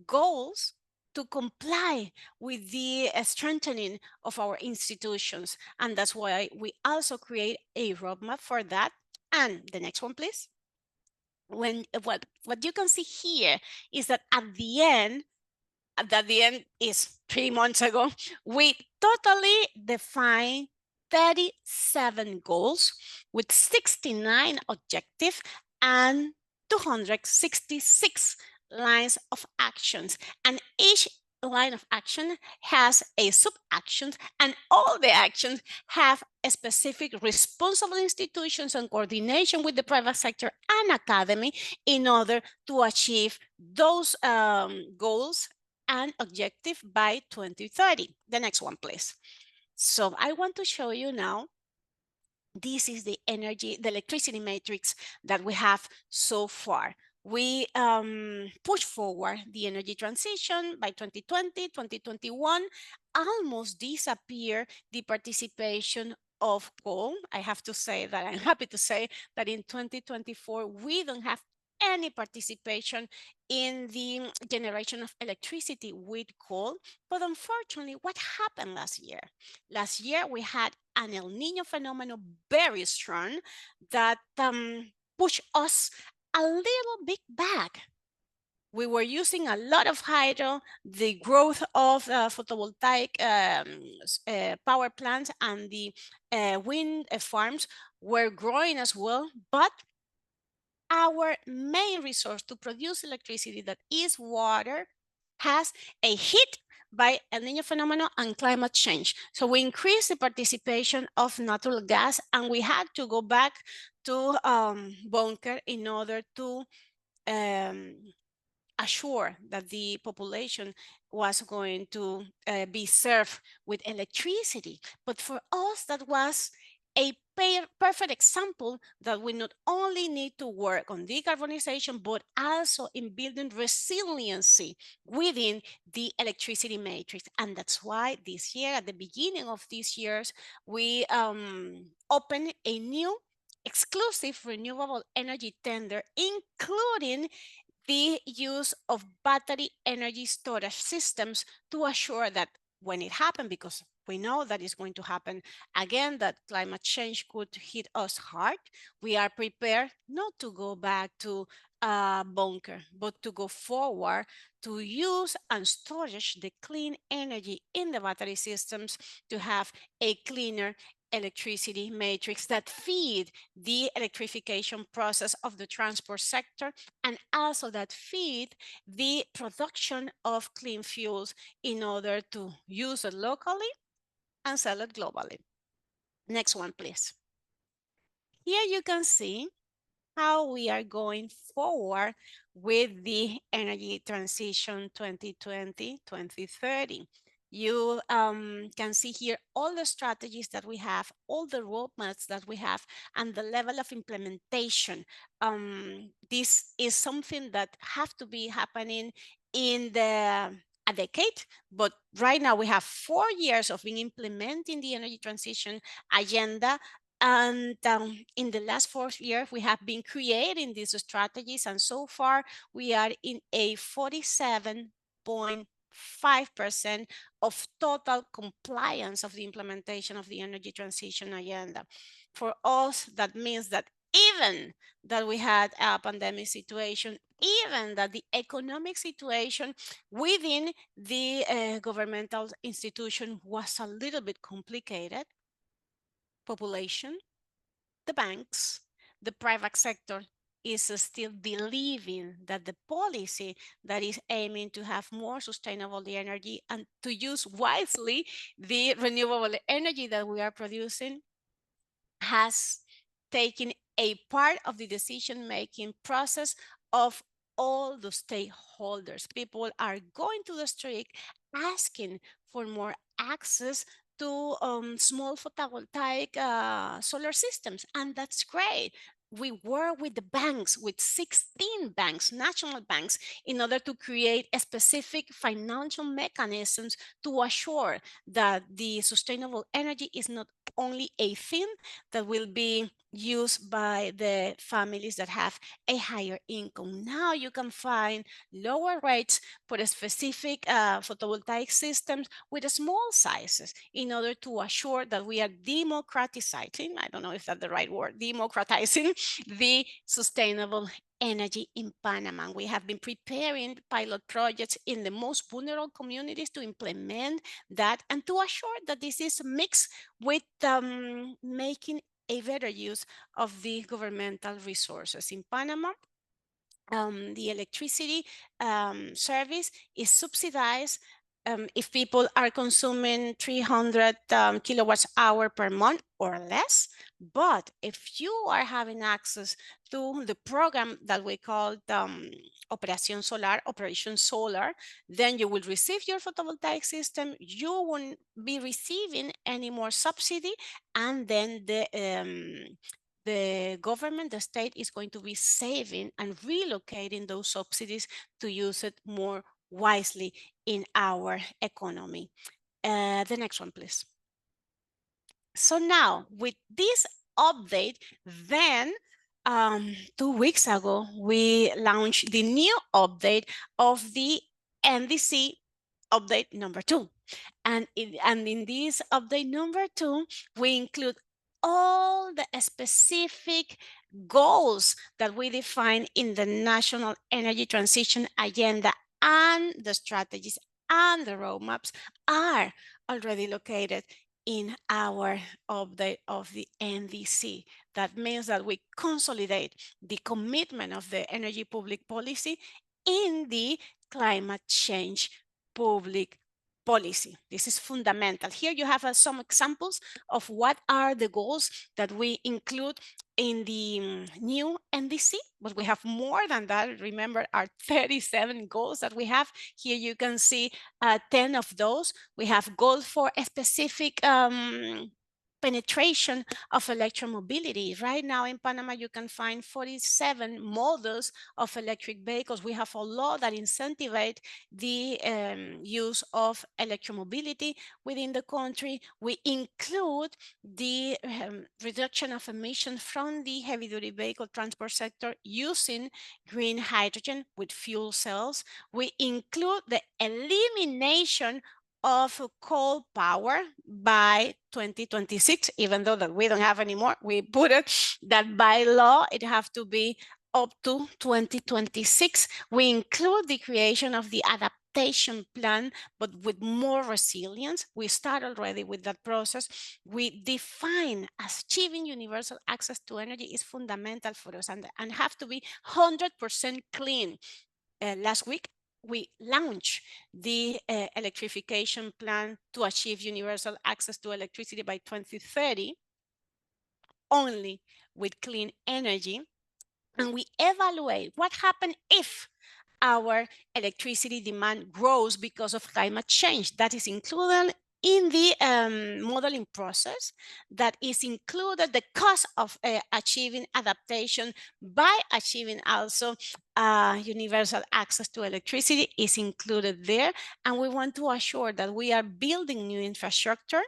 goals to comply with the strengthening of our institutions. And that's why we also create a roadmap for that. And the next one, please. What you can see here is that at the end is 3 months ago, we totally defined 37 goals with 69 objectives and 266 lines of actions. And each line of action has a sub-action, and all the actions have a specific responsible institutions and coordination with the private sector and academy in order to achieve those goals and objective by 2030. The next one, please. So I want to show you now, this is the electricity matrix that we have so far. We push forward the energy transition by 2020, 2021, almost disappear the participation of coal. I have to say that I'm happy to say that in 2024, we don't have any participation in the generation of electricity with coal. But unfortunately, what happened last year? Last year, we had an El Nino phenomenon very strong that pushed us a little bit back. We were using a lot of hydro, the growth of photovoltaic power plants and the wind farms were growing as well, but our main resource to produce electricity, that is water, has a hit by El Nino phenomenon and climate change. So we increased the participation of natural gas, and we had to go back to bunker in order to assure that the population was going to be served with electricity. But for us, that was a perfect example that we not only need to work on decarbonization, but also in building resiliency within the electricity matrix. And that's why this year, at the beginning of this year, we opened a new exclusive renewable energy tender, including the use of battery energy storage systems to assure that when it happened, because we know that it's going to happen again, that climate change could hit us hard, we are prepared not to go back to a bunker, but to go forward to use and storage the clean energy in the battery systems to have a cleaner electricity matrix that feed the electrification process of the transport sector, and also that feed the production of clean fuels in order to use it locally and sell it globally. Next one, please. Here you can see how we are going forward with the energy transition 2020-2030. You can see here all the strategies that we have, all the roadmaps that we have, and the level of implementation. This is something that have to be happening in a decade, but right now we have 4 years of being implementing the energy transition agenda. And in the last 4 years, we have been creating these strategies, and so far we are in a 47.5% of total compliance of the implementation of the energy transition agenda. For us, that means that even that we had a pandemic situation, even that the economic situation within the governmental institution was a little bit complicated, population, the banks, the private sector, is still believing that the policy that is aiming to have more sustainable energy and to use wisely the renewable energy that we are producing has taken a part of the decision-making process of all the stakeholders. People are going to the street asking for more access to small photovoltaic solar systems, and that's great. We work with the banks, with 16 banks, national banks, in order to create a specific financial mechanisms to assure that the sustainable energy is not only a thing that will be used by the families that have a higher income. Now you can find lower rates for a specific photovoltaic systems with small sizes in order to assure that we are democratizing, I don't know if that's the right word, democratizing the sustainable energy in Panama. We have been preparing pilot projects in the most vulnerable communities to implement that and to assure that this is mixed with making a better use of the governmental resources. In Panama, the electricity service is subsidized if people are consuming 300 kilowatts hour per month or less. But if you are having access to the program that we call Operation Solar, then you will receive your photovoltaic system. You won't be receiving any more subsidy, and then the government, the state, is going to be saving and relocating those subsidies to use it more wisely in our economy. The next one, please. So now with this update, then 2 weeks ago, we launched the new update of the NDC update number 2. And in this update number 2, we include all the specific goals that we define in the National Energy Transition Agenda, and the strategies and the roadmaps are already located in our update of the NDC. That means that we consolidate the commitment of the energy public policy in the climate change public policy. This is fundamental. Here you have some examples of what are the goals that we include in the new NDC, but we have more than that. Remember our 37 goals that we have. Here you can see 10 of those. We have goals for a specific penetration of electromobility. Right now in Panama, you can find 47 models of electric vehicles. We have a law that incentivizes the use of electromobility within the country. We include the reduction of emissions from the heavy-duty vehicle transport sector using green hydrogen with fuel cells. We include the elimination of coal power by 2026, even though that we don't have anymore. We put it that by law, it have to be up to 2026. We include the creation of the adaptation plan, but with more resilience. We start already with that process. We define achieving universal access to energy is fundamental for us and have to be 100% clean. Last week, we launched the electrification plan to achieve universal access to electricity by 2030, only with clean energy. And we evaluate what happens if our electricity demand grows because of climate change. That is included in the modeling process. That is included the cost of achieving adaptation by achieving also universal access to electricity is included there. And we want to assure that we are building new infrastructure,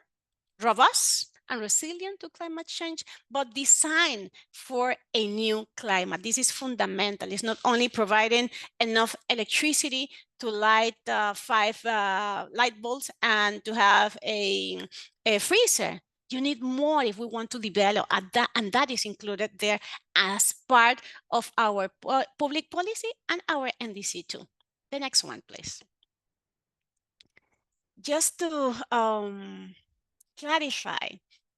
robust and resilient to climate change, but designed for a new climate. This is fundamental. It's not only providing enough electricity to light 5 light bulbs and to have a freezer. You need more if we want to develop that, and that is included there as part of our public policy and our NDC too. The next one, please. Just to clarify,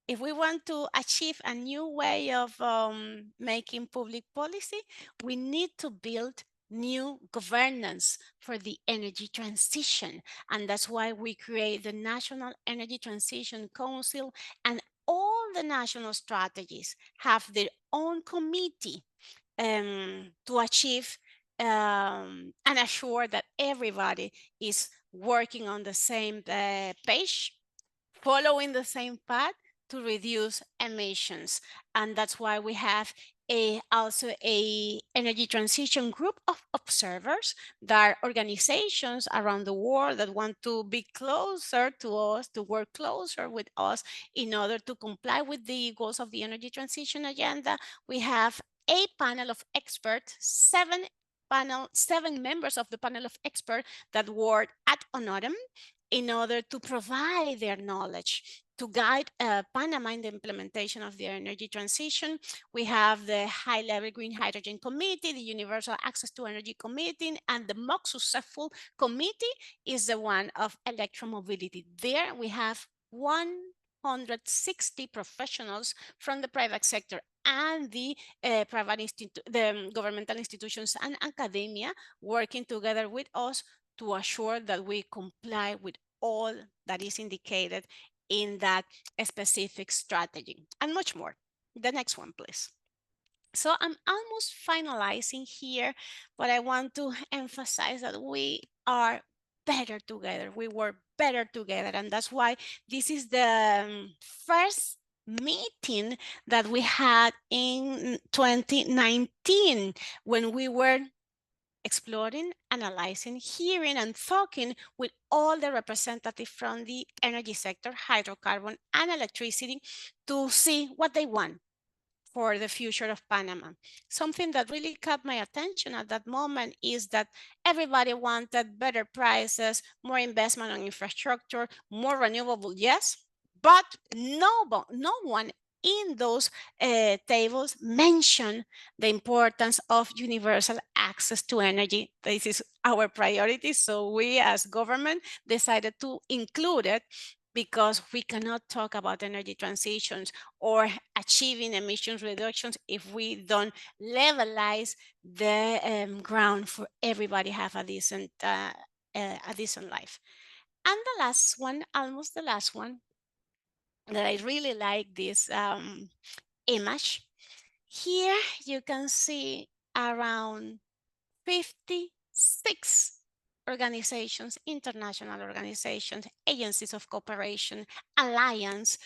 If we want to achieve a new way of making public policy, we need to build new governance for the energy transition. And that's why we create the National Energy Transition Council, and all the national strategies have their own committee to achieve and assure that everybody is working on the same page, following the same path to reduce emissions. And that's why we have also a energy transition group of observers. There are organizations around the world that want to be closer to us, to work closer with us in order to comply with the goals of the energy transition agenda. We have a panel of experts, seven members of the panel of experts that work ad honorem in order to provide their knowledge to guide Panama in the implementation of the energy transition. We have the High-Level Green Hydrogen Committee, the Universal Access to Energy Committee, and the most successful committee is the one of electromobility. There we have 160 professionals from the private sector and the governmental institutions and academia working together with us to assure that we comply with all that is indicated in that specific strategy and much more. The next one, please. So I'm almost finalizing here, but I want to emphasize that we are better together. We work better together. And that's why this is the first meeting that we had in 2019 when we were exploring, analyzing, hearing, and talking with all the representatives from the energy sector, hydrocarbon and electricity, to see what they want for the future of Panama. Something that really caught my attention at that moment is that everybody wanted better prices, more investment on infrastructure, more renewable, yes, but no one in those tables mention the importance of universal access to energy. This is our priority. So we as government decided to include it, because we cannot talk about energy transitions or achieving emissions reductions if we don't levelize the ground for everybody have a decent life. And the last one, almost the last one, that I really like this image. Here you can see around 56 organizations, international organizations, agencies of cooperation, alliance,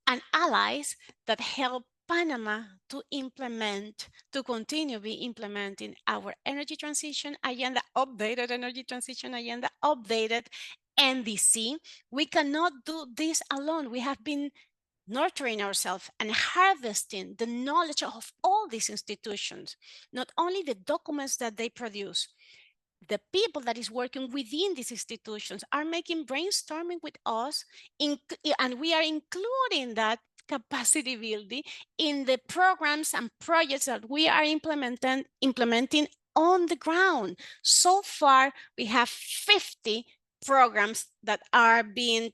and allies that help Panama to continue be implementing our energy transition agenda, updated energy transition agenda, updated NDC. We cannot do this alone. We have been nurturing ourselves and harvesting the knowledge of all these institutions, not only the documents that they produce. The people that is working within these institutions are making brainstorming with us, and we are including that capacity building in the programs and projects that we are implementing on the ground. So far, we have 50 programs that are being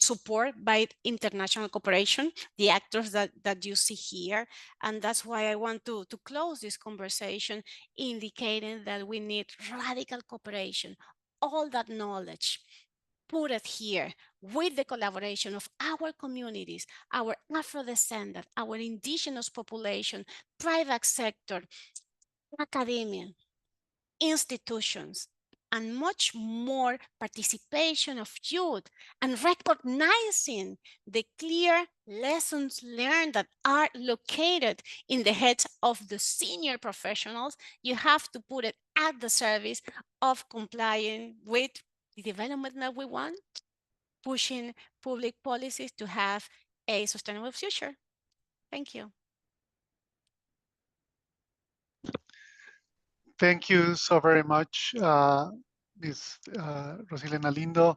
supported by international cooperation, the actors that you see here. And that's why I want to close this conversation indicating that we need radical cooperation, all that knowledge, put it here with the collaboration of our communities, our Afro-descendant, our indigenous population, private sector, academia, institutions, and much more participation of youth, and recognizing the clear lessons learned that are located in the heads of the senior professionals. You have to put it at the service of complying with the development that we want, pushing public policies to have a sustainable future. Thank you. Thank you so very much, Ms. Rosilena Lindo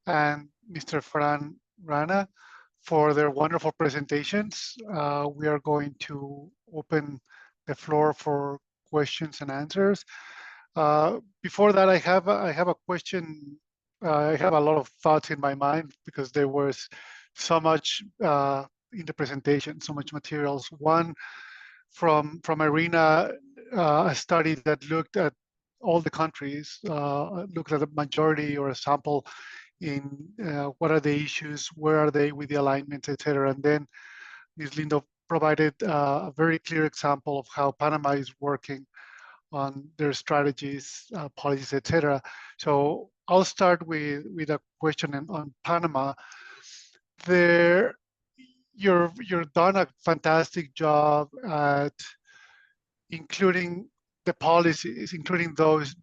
and Mr. Fran Rana, for their wonderful presentations. We are going to open the floor for questions and answers. Before that, I have a question. I have a lot of thoughts in my mind because there was so much in the presentation, so much materials. One from IRENA, a study that looked at all the countries, looked at a majority or a sample in what are the issues, where are they with the alignments, etc. And then Ms. Lindo provided a very clear example of how Panama is working on their strategies, policies, etc. So I'll start with a question on Panama. You've done a fantastic job at including the policies, including those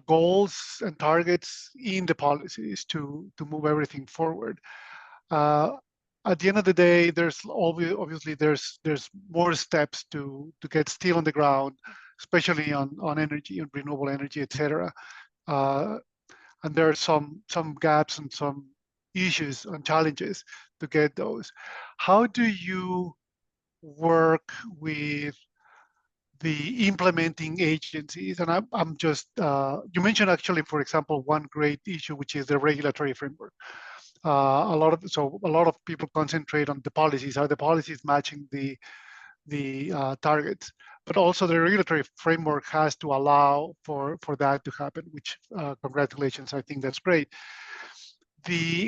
goals and targets in the policies to move everything forward. At the end of the day, there's obviously there's more steps to get steel on the ground, especially on energy and renewable energy, etc. And there are some gaps and some issues and challenges to get those. How do you work with the implementing agencies? And I'm just, you mentioned actually, for example, one great issue, which is the regulatory framework. A lot of people concentrate on the policies. Are the policies matching the targets? But also the regulatory framework has to allow for that to happen, which congratulations, I think that's great.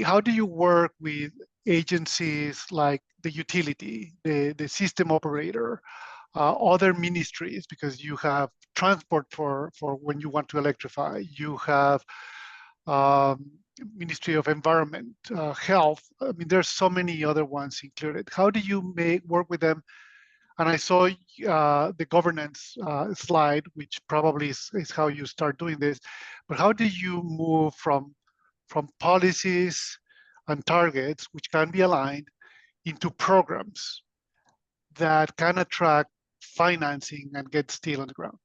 How do you work with agencies like the utility, the system operator, other ministries, because you have transport for when you want to electrify, you have Ministry of Environment, Health. I mean, there's so many other ones included. How do you work with them? And I saw the governance slide, which probably is how you start doing this. But how do you move from policies and targets, which can be aligned, into programs that can attract financing and get steel on the ground?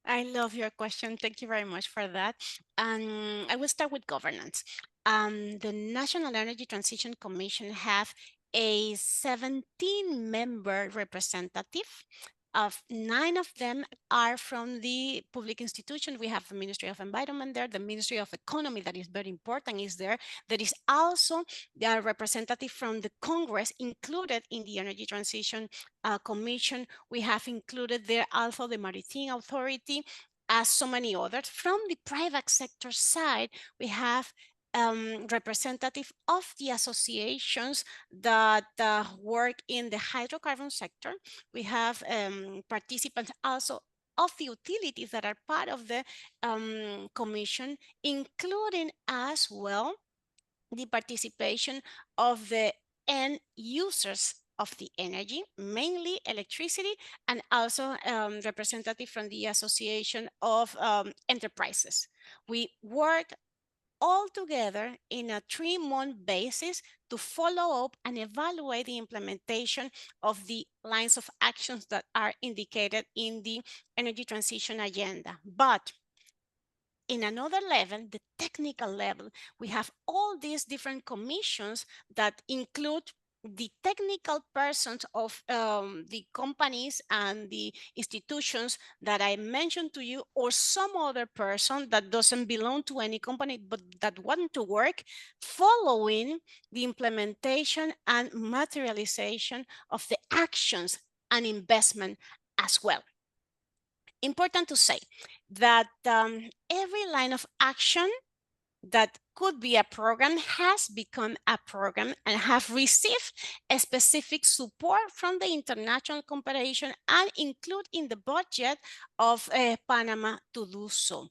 I love your question. Thank you very much for that. I will start with governance. The National Energy Transition Commission have a 17-member representative. 9 of them are from the public institution. We have the Ministry of Environment there, the Ministry of Economy, that is very important, is there. There is also the representative from the Congress included in the Energy Transition Commission. We have included there also the Maritime Authority, as so many others. From the private sector side, we have representative of the associations that work in the hydrocarbon sector. We have participants also of the utilities that are part of the commission, including as well the participation of the end users of the energy, mainly electricity, and also representative from the Association of Enterprises. We work all together in a 3-month basis to follow up and evaluate the implementation of the lines of actions that are indicated in the energy transition agenda. But in another level, the technical level, we have all these different commissions that include the technical persons of the companies and the institutions that I mentioned to you, or some other person that doesn't belong to any company, but that want to work following the implementation and materialization of the actions and investment as well. Important to say that every line of action that could be a program has become a program and have received a specific support from the international cooperation and include in the budget of Panama to do so.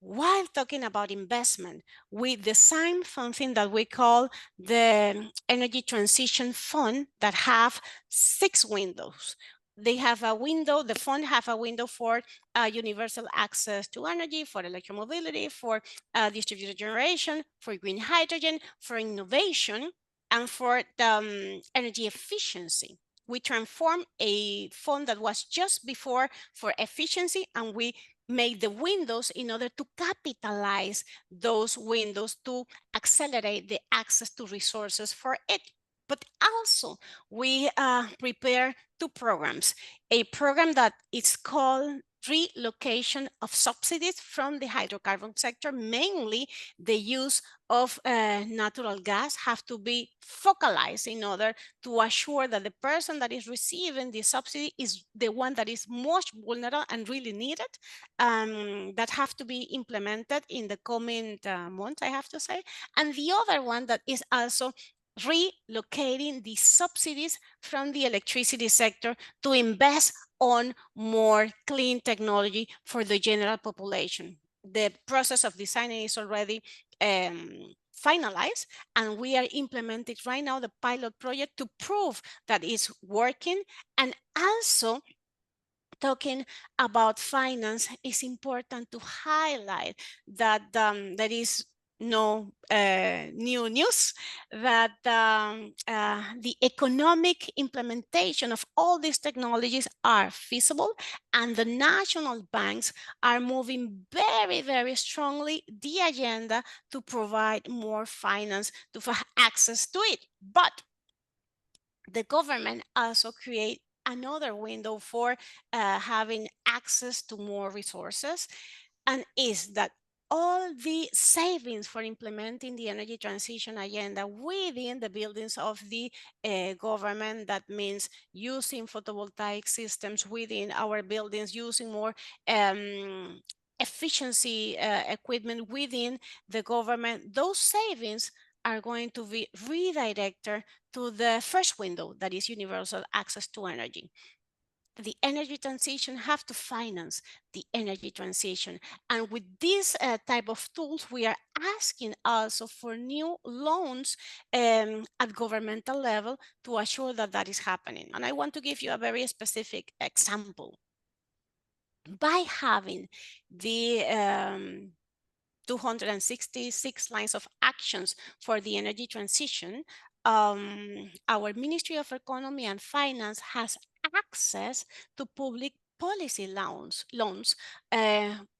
While talking about investment, we designed something that we call the Energy Transition Fund that have 6 windows. They have a window, the fund have a window for universal access to energy, for electromobility, for distributed generation, for green hydrogen, for innovation, and for energy efficiency. We transformed a fund that was just before for efficiency, and we made the windows in order to capitalize those windows to accelerate the access to resources for it. But also, we prepare two programs. A program that is called relocation of subsidies from the hydrocarbon sector. Mainly, the use of natural gas have to be focalized in order to assure that the person that is receiving the subsidy is the one that is most vulnerable and really needed. That have to be implemented in the coming months, I have to say. And the other one that is also relocating the subsidies from the electricity sector to invest on more clean technology for the general population. The process of designing is already finalized, and we are implementing right now the pilot project to prove that it's working. And also, talking about finance, it's important to highlight that there is no new news, that the economic implementation of all these technologies are feasible, and the national banks are moving very, very strongly the agenda to provide more finance to access to it. But the government also create another window for having access to more resources, and is that all the savings for implementing the energy transition agenda within the buildings of the government. That means using photovoltaic systems within our buildings, using more efficiency equipment within the government. Those savings are going to be redirected to the first window, that is universal access to energy. The energy transition have to finance the energy transition. And with this type of tools, we are asking also for new loans at governmental level to assure that that is happening. And I want to give you a very specific example. By having the 266 lines of actions for the energy transition, our Ministry of Economy and Finance has access to public policy loans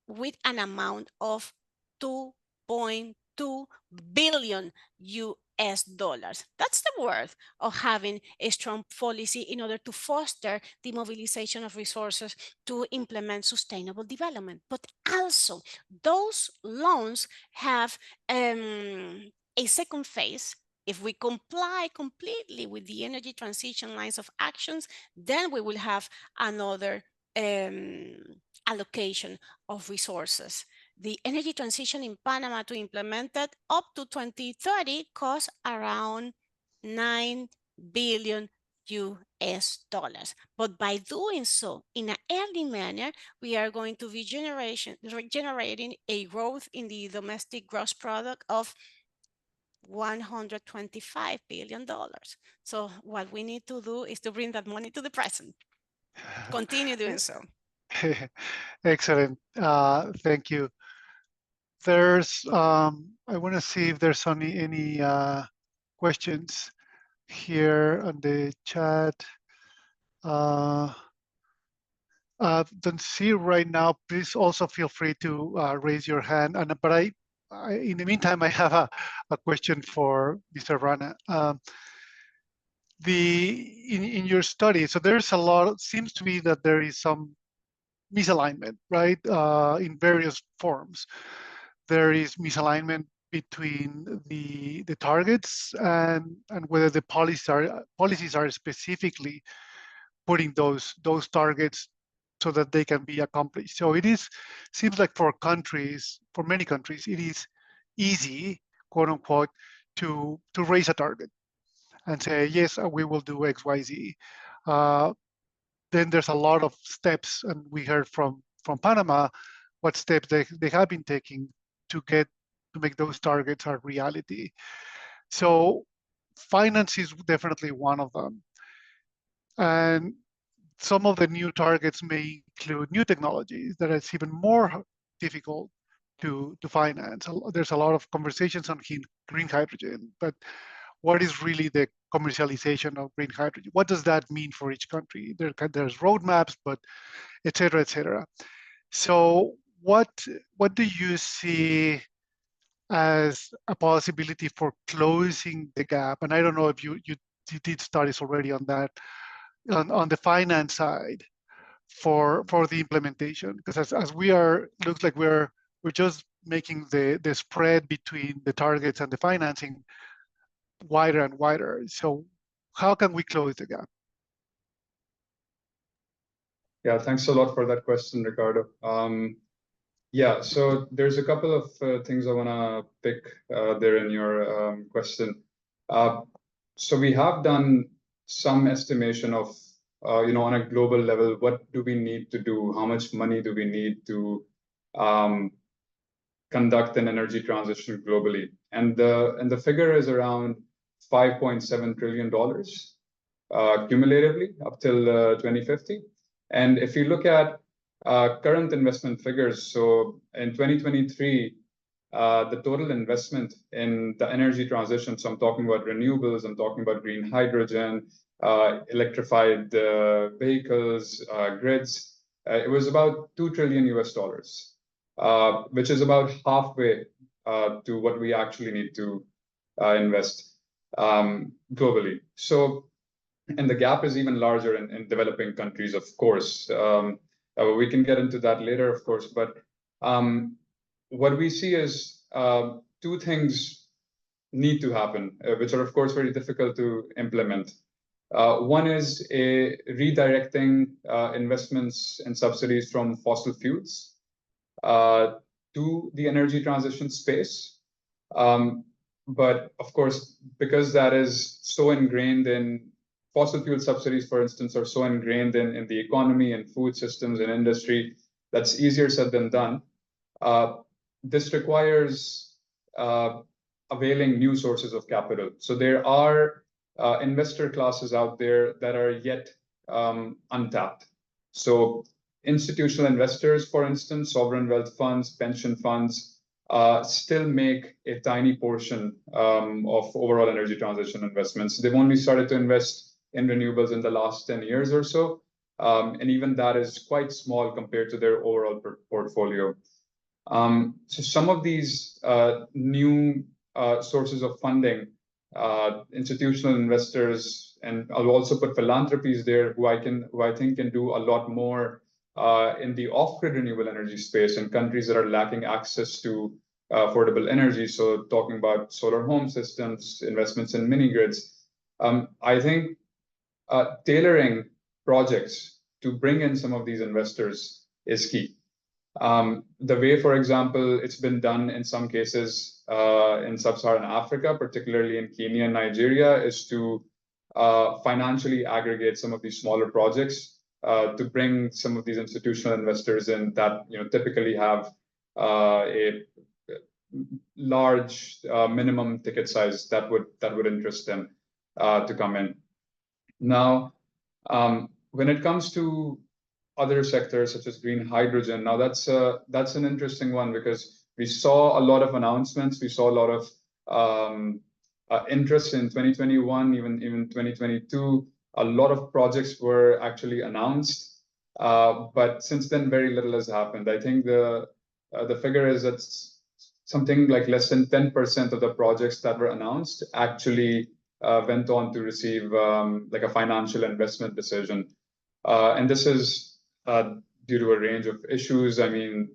with an amount of 2.2 billion US dollars. That's the worth of having a strong policy in order to foster the mobilization of resources to implement sustainable development. But also, those loans have a second phase. If we comply completely with the energy transition lines of actions, then we will have another allocation of resources. The energy transition in Panama to implement it up to 2030 costs around 9 billion US dollars. But by doing so in an early manner, we are going to be generating a growth in the domestic gross product of $125 billion. So what we need to do is to bring that money to the present. Continue doing so. Excellent. Thank you. There's, I want to see if there's any questions here on the chat. Don't see right now. Please also feel free to raise your hand. But in the meantime, I have a question for Mr. Rana. In your study, so there's a lot. Seems to be that there is some misalignment, right? In various forms. There is misalignment between the targets and whether the policies are specifically putting those targets so that they can be accomplished. So it seems like for many countries, it is easy, quote unquote, to raise a target and say, yes, we will do X, Y, Z. Then there's a lot of steps, and we heard from Panama what steps they have been taking to make those targets a reality. So finance is definitely one of them. And some of the new targets may include new technologies that is even more difficult to finance. There's a lot of conversations on green hydrogen, but what is really the commercialization of green hydrogen? What does that mean for each country? There's roadmaps, but et cetera, et cetera. So what do you see as a possibility for closing the gap? And I don't know if you did studies already on that, on the finance side for the implementation, because as we are, looks like we're just making the spread between the targets and the financing wider and wider. So how can we close the gap? Yeah, thanks a lot for that question, Ricardo. Yeah, so there's a couple of things I want to pick there in your question. So we have done some estimation of, on a global level, what do we need to do? How much money do we need to conduct an energy transition globally? And the figure is around $5.7 trillion cumulatively up till 2050. And if you look at current investment figures, so in 2023, the total investment in the energy transition, so I'm talking about renewables, I'm talking about green hydrogen, electrified vehicles, grids, it was about $2 trillion US, which is about halfway to what we actually need to invest globally. So, and the gap is even larger in developing countries, of course. We can get into that later, of course, but what we see is two things need to happen, which are, of course, very difficult to implement. One is a redirecting investments and subsidies from fossil fuels to the energy transition space. But of course, because that is so ingrained in fossil fuel subsidies, for instance, are so ingrained in the economy and food systems and industry, that's easier said than done. This requires availing new sources of capital. So there are investor classes out there that are yet untapped. So institutional investors, for instance, sovereign wealth funds, pension funds, still make a tiny portion of overall energy transition investments. They've only started to invest in renewables in the last 10 years or so. And even that is quite small compared to their overall portfolio. So some of these new sources of funding, institutional investors, and I'll also put philanthropies there who I think can do a lot more in the off-grid renewable energy space in countries that are lacking access to affordable energy. So talking about solar home systems, investments in mini grids. I think tailoring projects to bring in some of these investors is key. The way, for example, it's been done in some cases in sub-Saharan Africa, particularly in Kenya and Nigeria, is to financially aggregate some of these smaller projects to bring some of these institutional investors in that typically have a large minimum ticket size that would interest them to come in. Now, when it comes to other sectors such as green hydrogen, now that's an interesting one because we saw a lot of announcements, we saw a lot of interest in 2021, even 2022. A lot of projects were actually announced, but since then very little has happened. I think the figure is that something like less than 10% of the projects that were announced actually went on to receive like a financial investment decision. And this is due to a range of issues. I mean,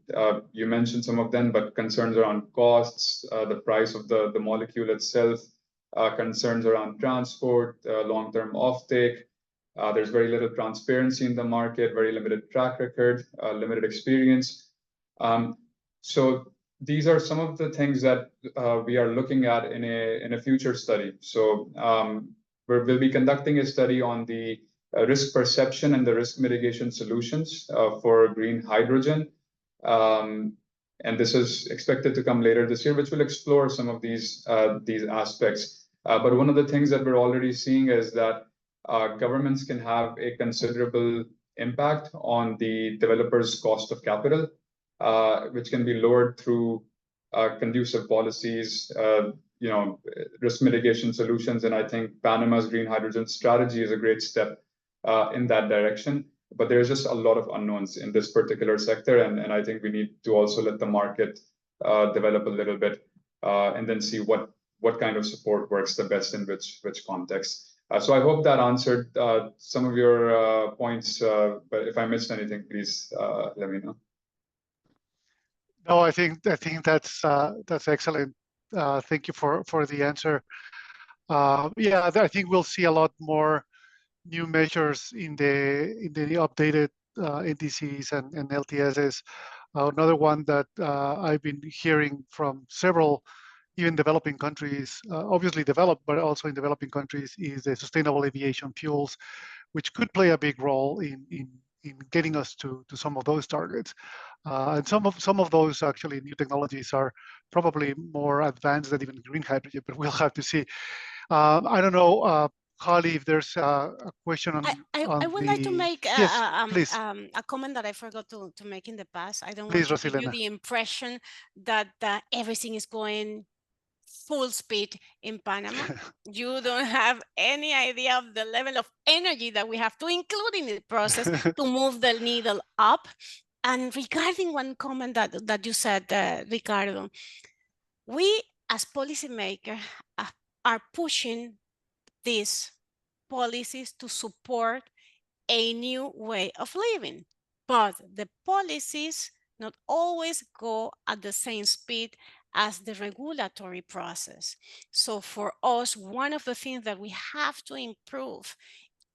you mentioned some of them, but concerns around costs, the price of the molecule itself, concerns around transport, long-term offtake. There's very little transparency in the market, very limited track record, limited experience. So these are some of the things that we are looking at in a future study. So we'll be conducting a study on the risk perception and the risk mitigation solutions for green hydrogen. And this is expected to come later this year, which will explore some of these aspects. But one of the things that we're already seeing is that governments can have a considerable impact on the developer's cost of capital, which can be lowered through conducive policies, risk mitigation solutions. And I think Panama's green hydrogen strategy is a great step in that direction. But there's just a lot of unknowns in this particular sector. And I think we need to also let the market develop a little bit and then see what kind of support works the best in which context. So I hope that answered some of your points, but if I missed anything, please let me know. No, I think that's excellent. Thank you for the answer. Yeah, I think we'll see a lot more new measures in the updated NDCs and LTSs. Another one that I've been hearing from several, even developing countries, obviously developed, but also in developing countries, is the sustainable aviation fuels, which could play a big role in getting us to some of those targets. And some of those actually new technologies are probably more advanced than even green hydrogen, but we'll have to see. I don't know, Holly, if there's a question on I would like to make yes, please. a comment that I forgot to make in the past. I don't Please, want to give you Rosilena. the impression that everything is going full speed in Panama. You don't have any idea of the level of energy that we have to include in the process to move the needle up. And regarding one comment that you said, Ricardo, we as policymakers are pushing these policies to support a new way of living, but the policies not always go at the same speed as the regulatory process. So for us, one of the things that we have to improve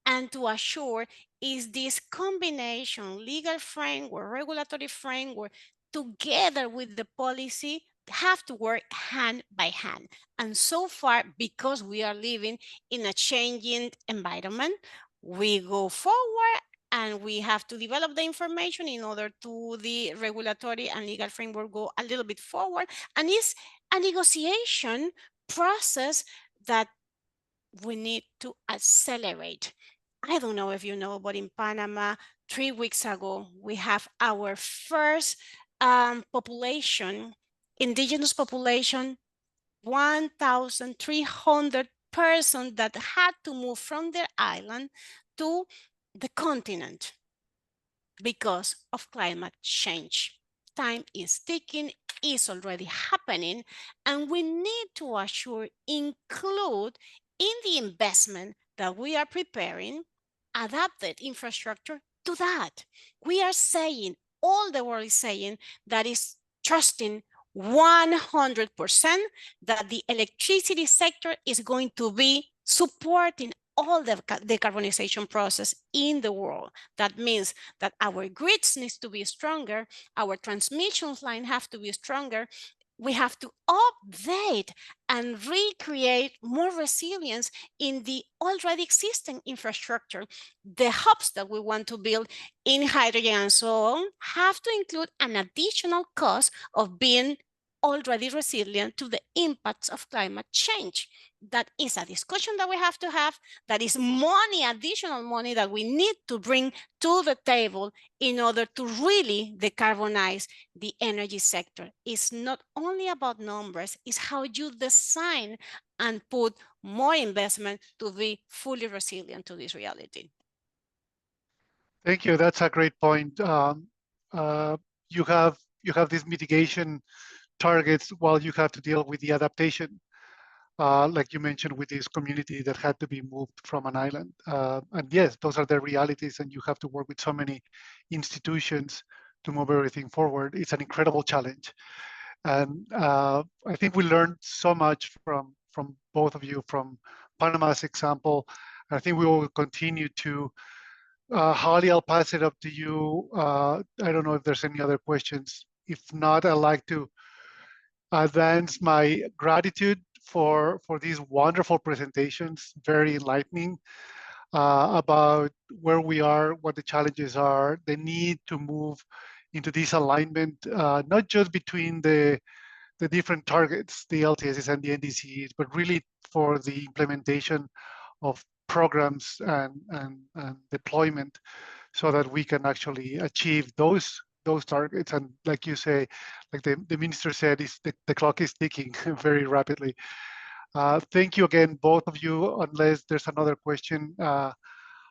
and to assure is this combination, legal framework, regulatory framework, together with the policy, have to work hand by hand. And so far, because we are living in a changing environment, we go forward and we have to develop the information in order to the regulatory and legal framework go a little bit forward. And it's a negotiation process that we need to accelerate. I don't know if you know, but in Panama, 3 weeks ago, we have our first population, indigenous population, 1,300 persons that had to move from their island to the continent because of climate change. Time is ticking, is already happening, and we need to assure, include in the investment that we are preparing, adapted infrastructure to that. We are saying, all the world is saying, that is trusting 100% that the electricity sector is going to be supporting all the decarbonization process in the world. That means that our grids needs to be stronger, our transmission line have to be stronger, we have to update and recreate more resilience in the already existing infrastructure. The hubs that we want to build in hydrogen and so on have to include an additional cost of being already resilient to the impacts of climate change. That is a discussion that we have to have. That is money, additional money that we need to bring to the table in order to really decarbonize the energy sector. It's not only about numbers, it's how you design and put more investment to be fully resilient to this reality. Thank you. That's a great point. You have these mitigation targets while you have to deal with the adaptation, like you mentioned, with this community that had to be moved from an island. And yes, those are the realities, and you have to work with so many institutions to move everything forward. It's an incredible challenge. And I think we learned so much from both of you, from Panama's example. I think we will continue to. Holly, I'll pass it up to you. I don't know if there's any other questions. If not, I'd like to advance my gratitude for these wonderful presentations, very enlightening, about where we are, what the challenges are, the need to move into this alignment, not just between the different targets, the LTSs and the NDCs, but really for the implementation of programs and deployment, so that we can actually achieve those targets. And like you say, like the minister said, the clock is ticking very rapidly. Thank you again, both of you. Unless there's another question,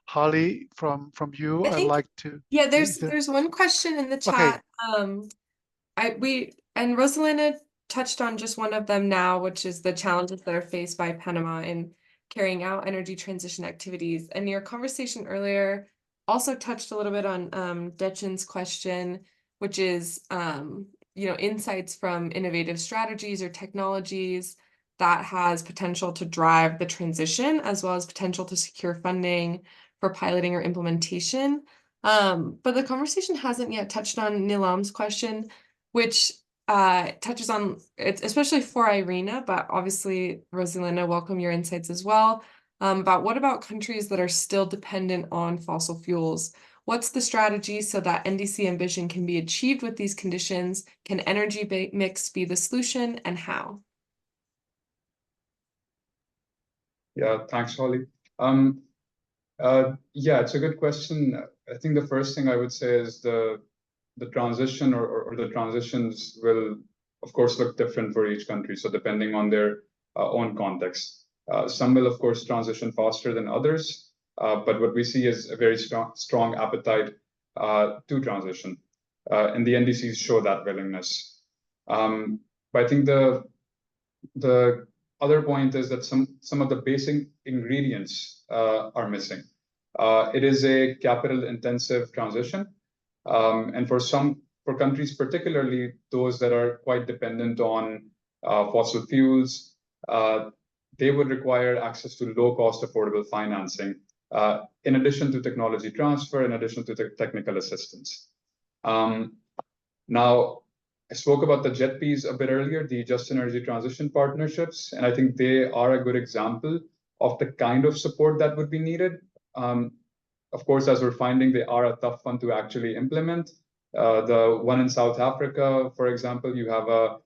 Holly, from you, I'd like to. Yeah, there's one question in the chat. Okay. And Rosalina touched on just one of them now, which is the challenges that are faced by Panama in carrying out energy transition activities. And your conversation earlier also touched a little bit on Dechan's question, which is insights from innovative strategies or technologies that has potential to drive the transition, as well as potential to secure funding for piloting or implementation. But the conversation hasn't yet touched on Nilam's question, which touches on it, especially for Irina, but obviously, Rosalinda, welcome your insights as well. About what about countries that are still dependent on fossil fuels? What's the strategy so that NDC ambition can be achieved with these conditions? Can energy mix be the solution, and how? Yeah, thanks, Holly. Yeah, it's a good question. I think the first thing I would say is the transition or the transitions will, of course, look different for each country. So depending on their own context, some will, of course, transition faster than others. But what we see is a very strong appetite to transition, and the NDCs show that willingness. But I think the other point is that some of the basic ingredients are missing. It is a capital-intensive transition, and for countries, particularly those that are quite dependent on fossil fuels, they would require access to low-cost, affordable financing, in addition to technology transfer, in addition to technical assistance. Now, I spoke about the JETPs a bit earlier, the Just Energy Transition Partnerships, and I think they are a good example of the kind of support that would be needed. Of course, as we're finding, they are a tough one to actually implement. The one in South Africa, for example, you have a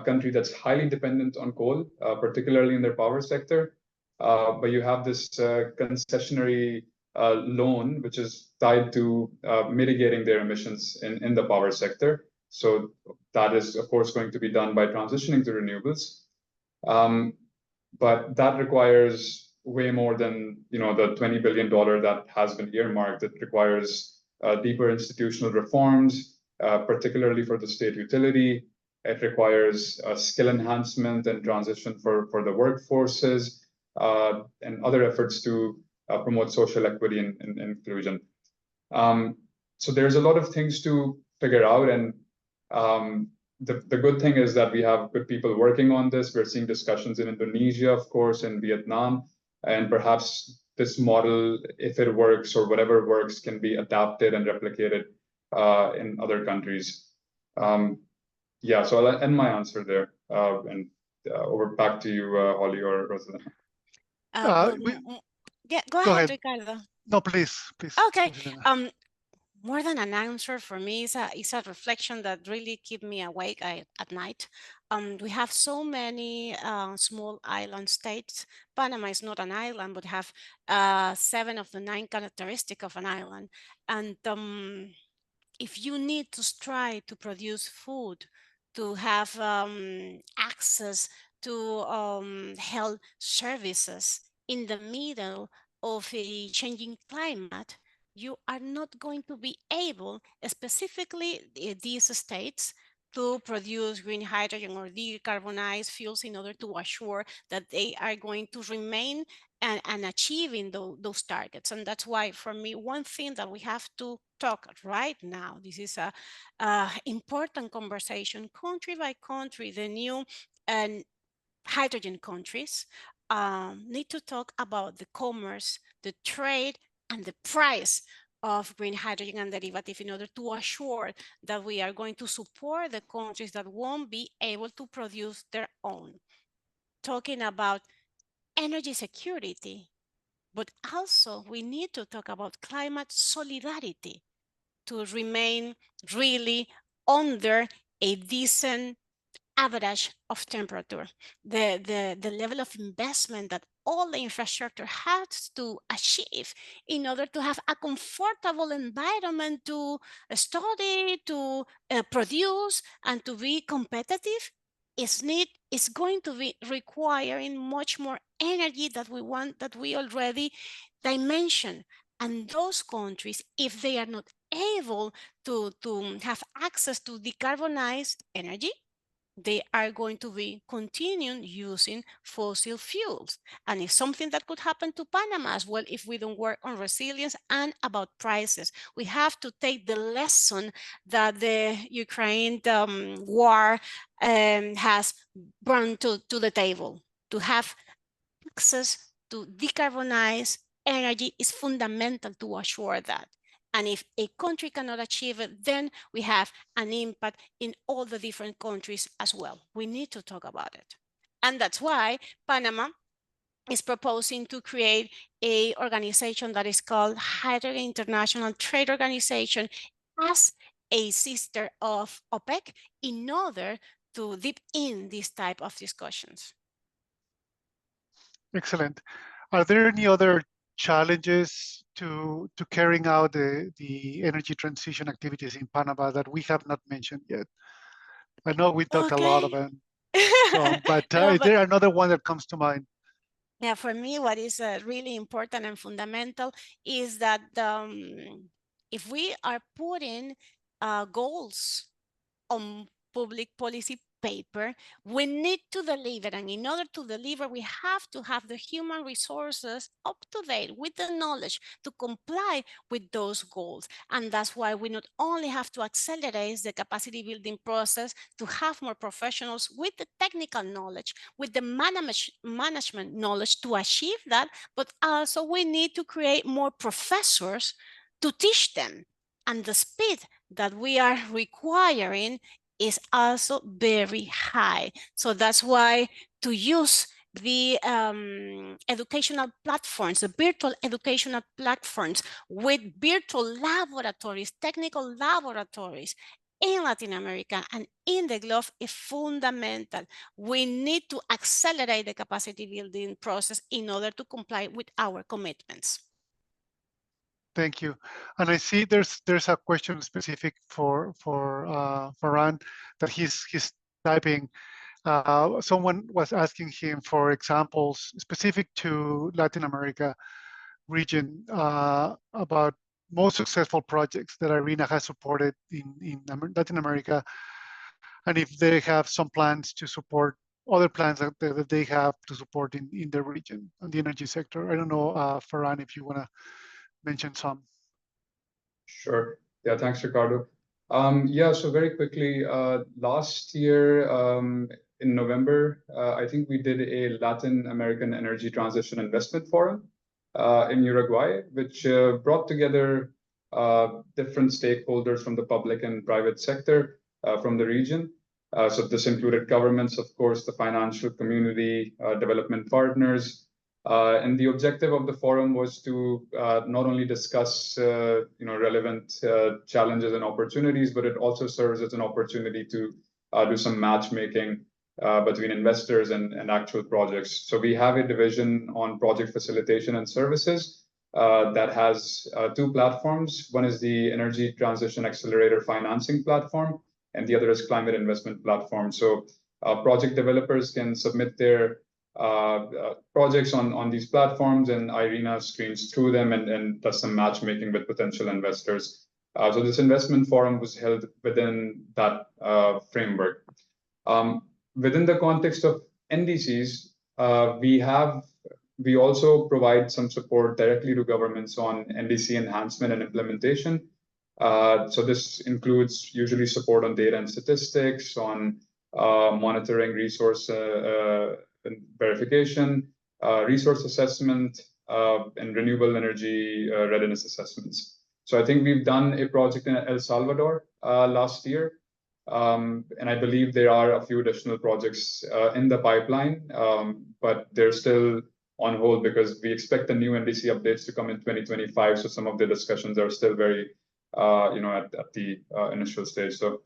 country that's highly dependent on coal, particularly in their power sector. But you have this concessionary loan, which is tied to mitigating their emissions in the power sector. So that is, of course, going to be done by transitioning to renewables. But that requires way more than the $20 billion that has been earmarked. It requires deeper institutional reforms, particularly for the state utility. It requires skill enhancement and transition for the workforces, and other efforts to promote social equity and inclusion. So there's a lot of things to figure out, and the good thing is that we have good people working on this. We're seeing discussions in Indonesia, of course, in Vietnam, and perhaps this model, if it works or whatever works, can be adapted and replicated in other countries. Yeah, so I'll end my answer there, and over back to you, Holly or Rosalinda. Yeah, go ahead, Ricardo. No, please. Okay. Rosalinda. More than an answer for me, it's a reflection that really keep me awake at night. We have so many small island states. Panama is not an island, but have 7 of the 9 characteristics of an island. And if you need to try to produce food, to have access to health services in the middle of a changing climate, you are not going to be able, specifically these states, to produce green hydrogen or decarbonize fuels in order to assure that they are going to remain and achieving those targets. And that's why, for me, one thing that we have to talk right now, this is a important conversation, country by country, the new hydrogen countries need to talk about the commerce, the trade, and the price of green hydrogen and derivative in order to assure that we are going to support the countries that won't be able to produce their own. Talking about energy security, but also we need to talk about climate solidarity to remain really under a decent average of temperature. The level of investment that all the infrastructure has to achieve in order to have a comfortable environment to study, to produce, and to be competitive is going to be requiring much more energy that we want, that we already dimension. And those countries, if they are not able to have access to decarbonized energy, they are going to be continuing using fossil fuels. And it's something that could happen to Panama as well if we don't work on resilience and about prices. We have to take the lesson that the Ukraine war has brought to the table. To have access to decarbonize energy is fundamental to assure that. And if a country cannot achieve it, then we have an impact in all the different countries as well. We need to talk about it. And that's why Panama is proposing to create an organization that is called Hydrogen International Trade Organization as a sister of OPEC in order to deep in this type of discussions. Excellent. Are there any other challenges to carrying out the energy transition activities in Panama that we have not mentioned yet? I know we talked a lot about some, but is there another one that comes to mind? Yeah, for me, what is really important and fundamental is that if we are putting goals on public policy paper, we need to deliver. And in order to deliver, we have to have the human resources up to date with the knowledge to comply with those goals. And that's why we not only have to accelerate the capacity building process to have more professionals with the technical knowledge, with the management knowledge to achieve that, but also we need to create more professors to teach them. And the speed that we are requiring is also very high. So that's why to use the educational platforms, the virtual educational platforms with virtual laboratories, technical laboratories in Latin America and in the globe is fundamental. We need to accelerate the capacity building process in order to comply with our commitments. Thank you. And I see there's a question specific for Ran that he's typing. Someone was asking him for examples specific to Latin America region about most successful projects that IRENA has supported in Latin America, and if they have some plans to support other plans that they have to support in the region on the energy sector. I don't know, Farhan, if you want to mention some. Sure. Yeah, thanks, Ricardo. Yeah, so very quickly, last year in November, I think we did a Latin American Energy Transition Investment Forum in Uruguay, which brought together different stakeholders from the public and private sector from the region. So this included governments, of course, the financial community, development partners, and the objective of the forum was to not only discuss relevant challenges and opportunities, but it also serves as an opportunity to do some matchmaking between investors and actual projects. So we have a division on project facilitation and services that has two platforms. One is the Energy Transition Accelerator Financing Platform, and the other is Climate Investment Platform. So project developers can submit their projects on these platforms, and IRENA screens through them and does some matchmaking with potential investors. So this investment forum was held within that framework. Within the context of NDCs, we also provide some support directly to governments on NDC enhancement and implementation. So this includes usually support on data and statistics, on monitoring resource verification, resource assessment, and renewable energy readiness assessments. So I think we've done a project in El Salvador last year, and I believe there are a few additional projects in the pipeline, but they're still on hold because we expect the new NDC updates to come in 2025. So some of the discussions are still very, at the initial stage. So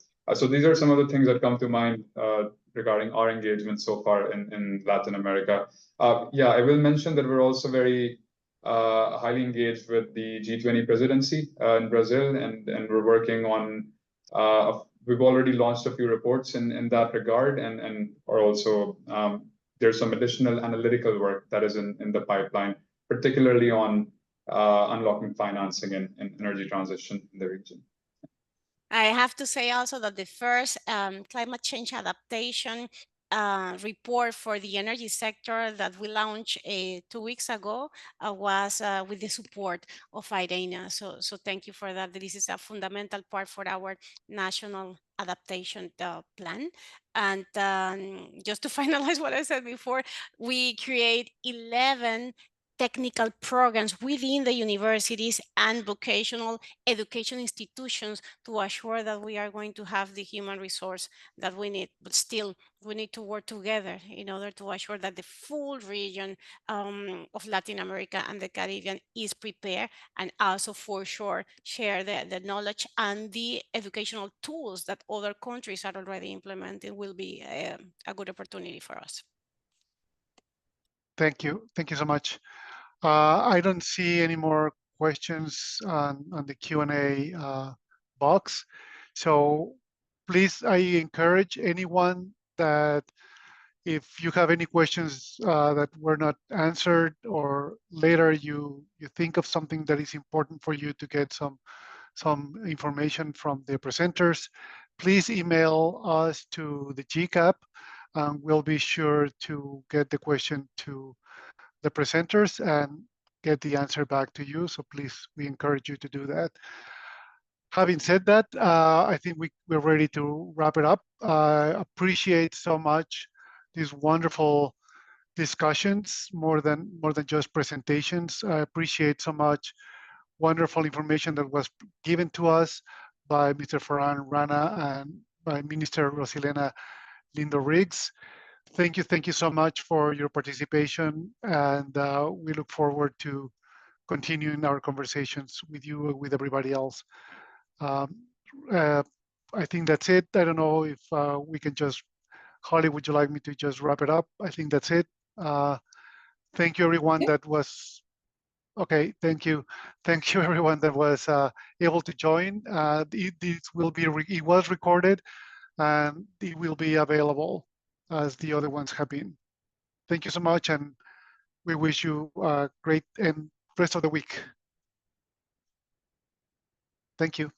these are some of the things that come to mind regarding our engagement so far in Latin America. Yeah, I will mention that we're also very highly engaged with the G20 presidency in Brazil, and we're working on, we've already launched a few reports in that regard, and are also, there's some additional analytical work that is in the pipeline, particularly on unlocking financing and energy transition in the region. I have to say also that the first climate change adaptation report for the energy sector that we launched 2 weeks ago was with the support of IRENA. So thank you for that. This is a fundamental part for our national adaptation plan. And just to finalize what I said before, we create 11 technical programs within the universities and vocational education institutions to assure that we are going to have the human resource that we need. But still, we need to work together in order to assure that the full region of Latin America and the Caribbean is prepared, and also for sure share the knowledge and the educational tools that other countries are already implementing will be a good opportunity for us. Thank you so much. I don't see any more questions on the Q&A box. So please, I encourage anyone that if you have any questions that were not answered, or later you think of something that is important for you to get some information from the presenters, please email us to the GCAP, and we'll be sure to get the question to the presenters and get the answer back to you. So please, we encourage you to do that. Having said that, I think we're ready to wrap it up. Appreciate so much these wonderful discussions, more than just presentations. I appreciate so much wonderful information that was given to us by Mr. Ferran Rana and by Minister Rosilena Lindo Riggs. Thank you so much for your participation, and we look forward to continuing our conversations with you, with everybody else. I think that's it. I don't know if we can just, Holly, would you like me to just wrap it up? I think that's it. Thank you, everyone that was, okay, thank you. Thank you, everyone that was able to join. This will be, it was recorded, and it will be available as the other ones have been. Thank you so much, and we wish you a great and rest of the week. Thank you.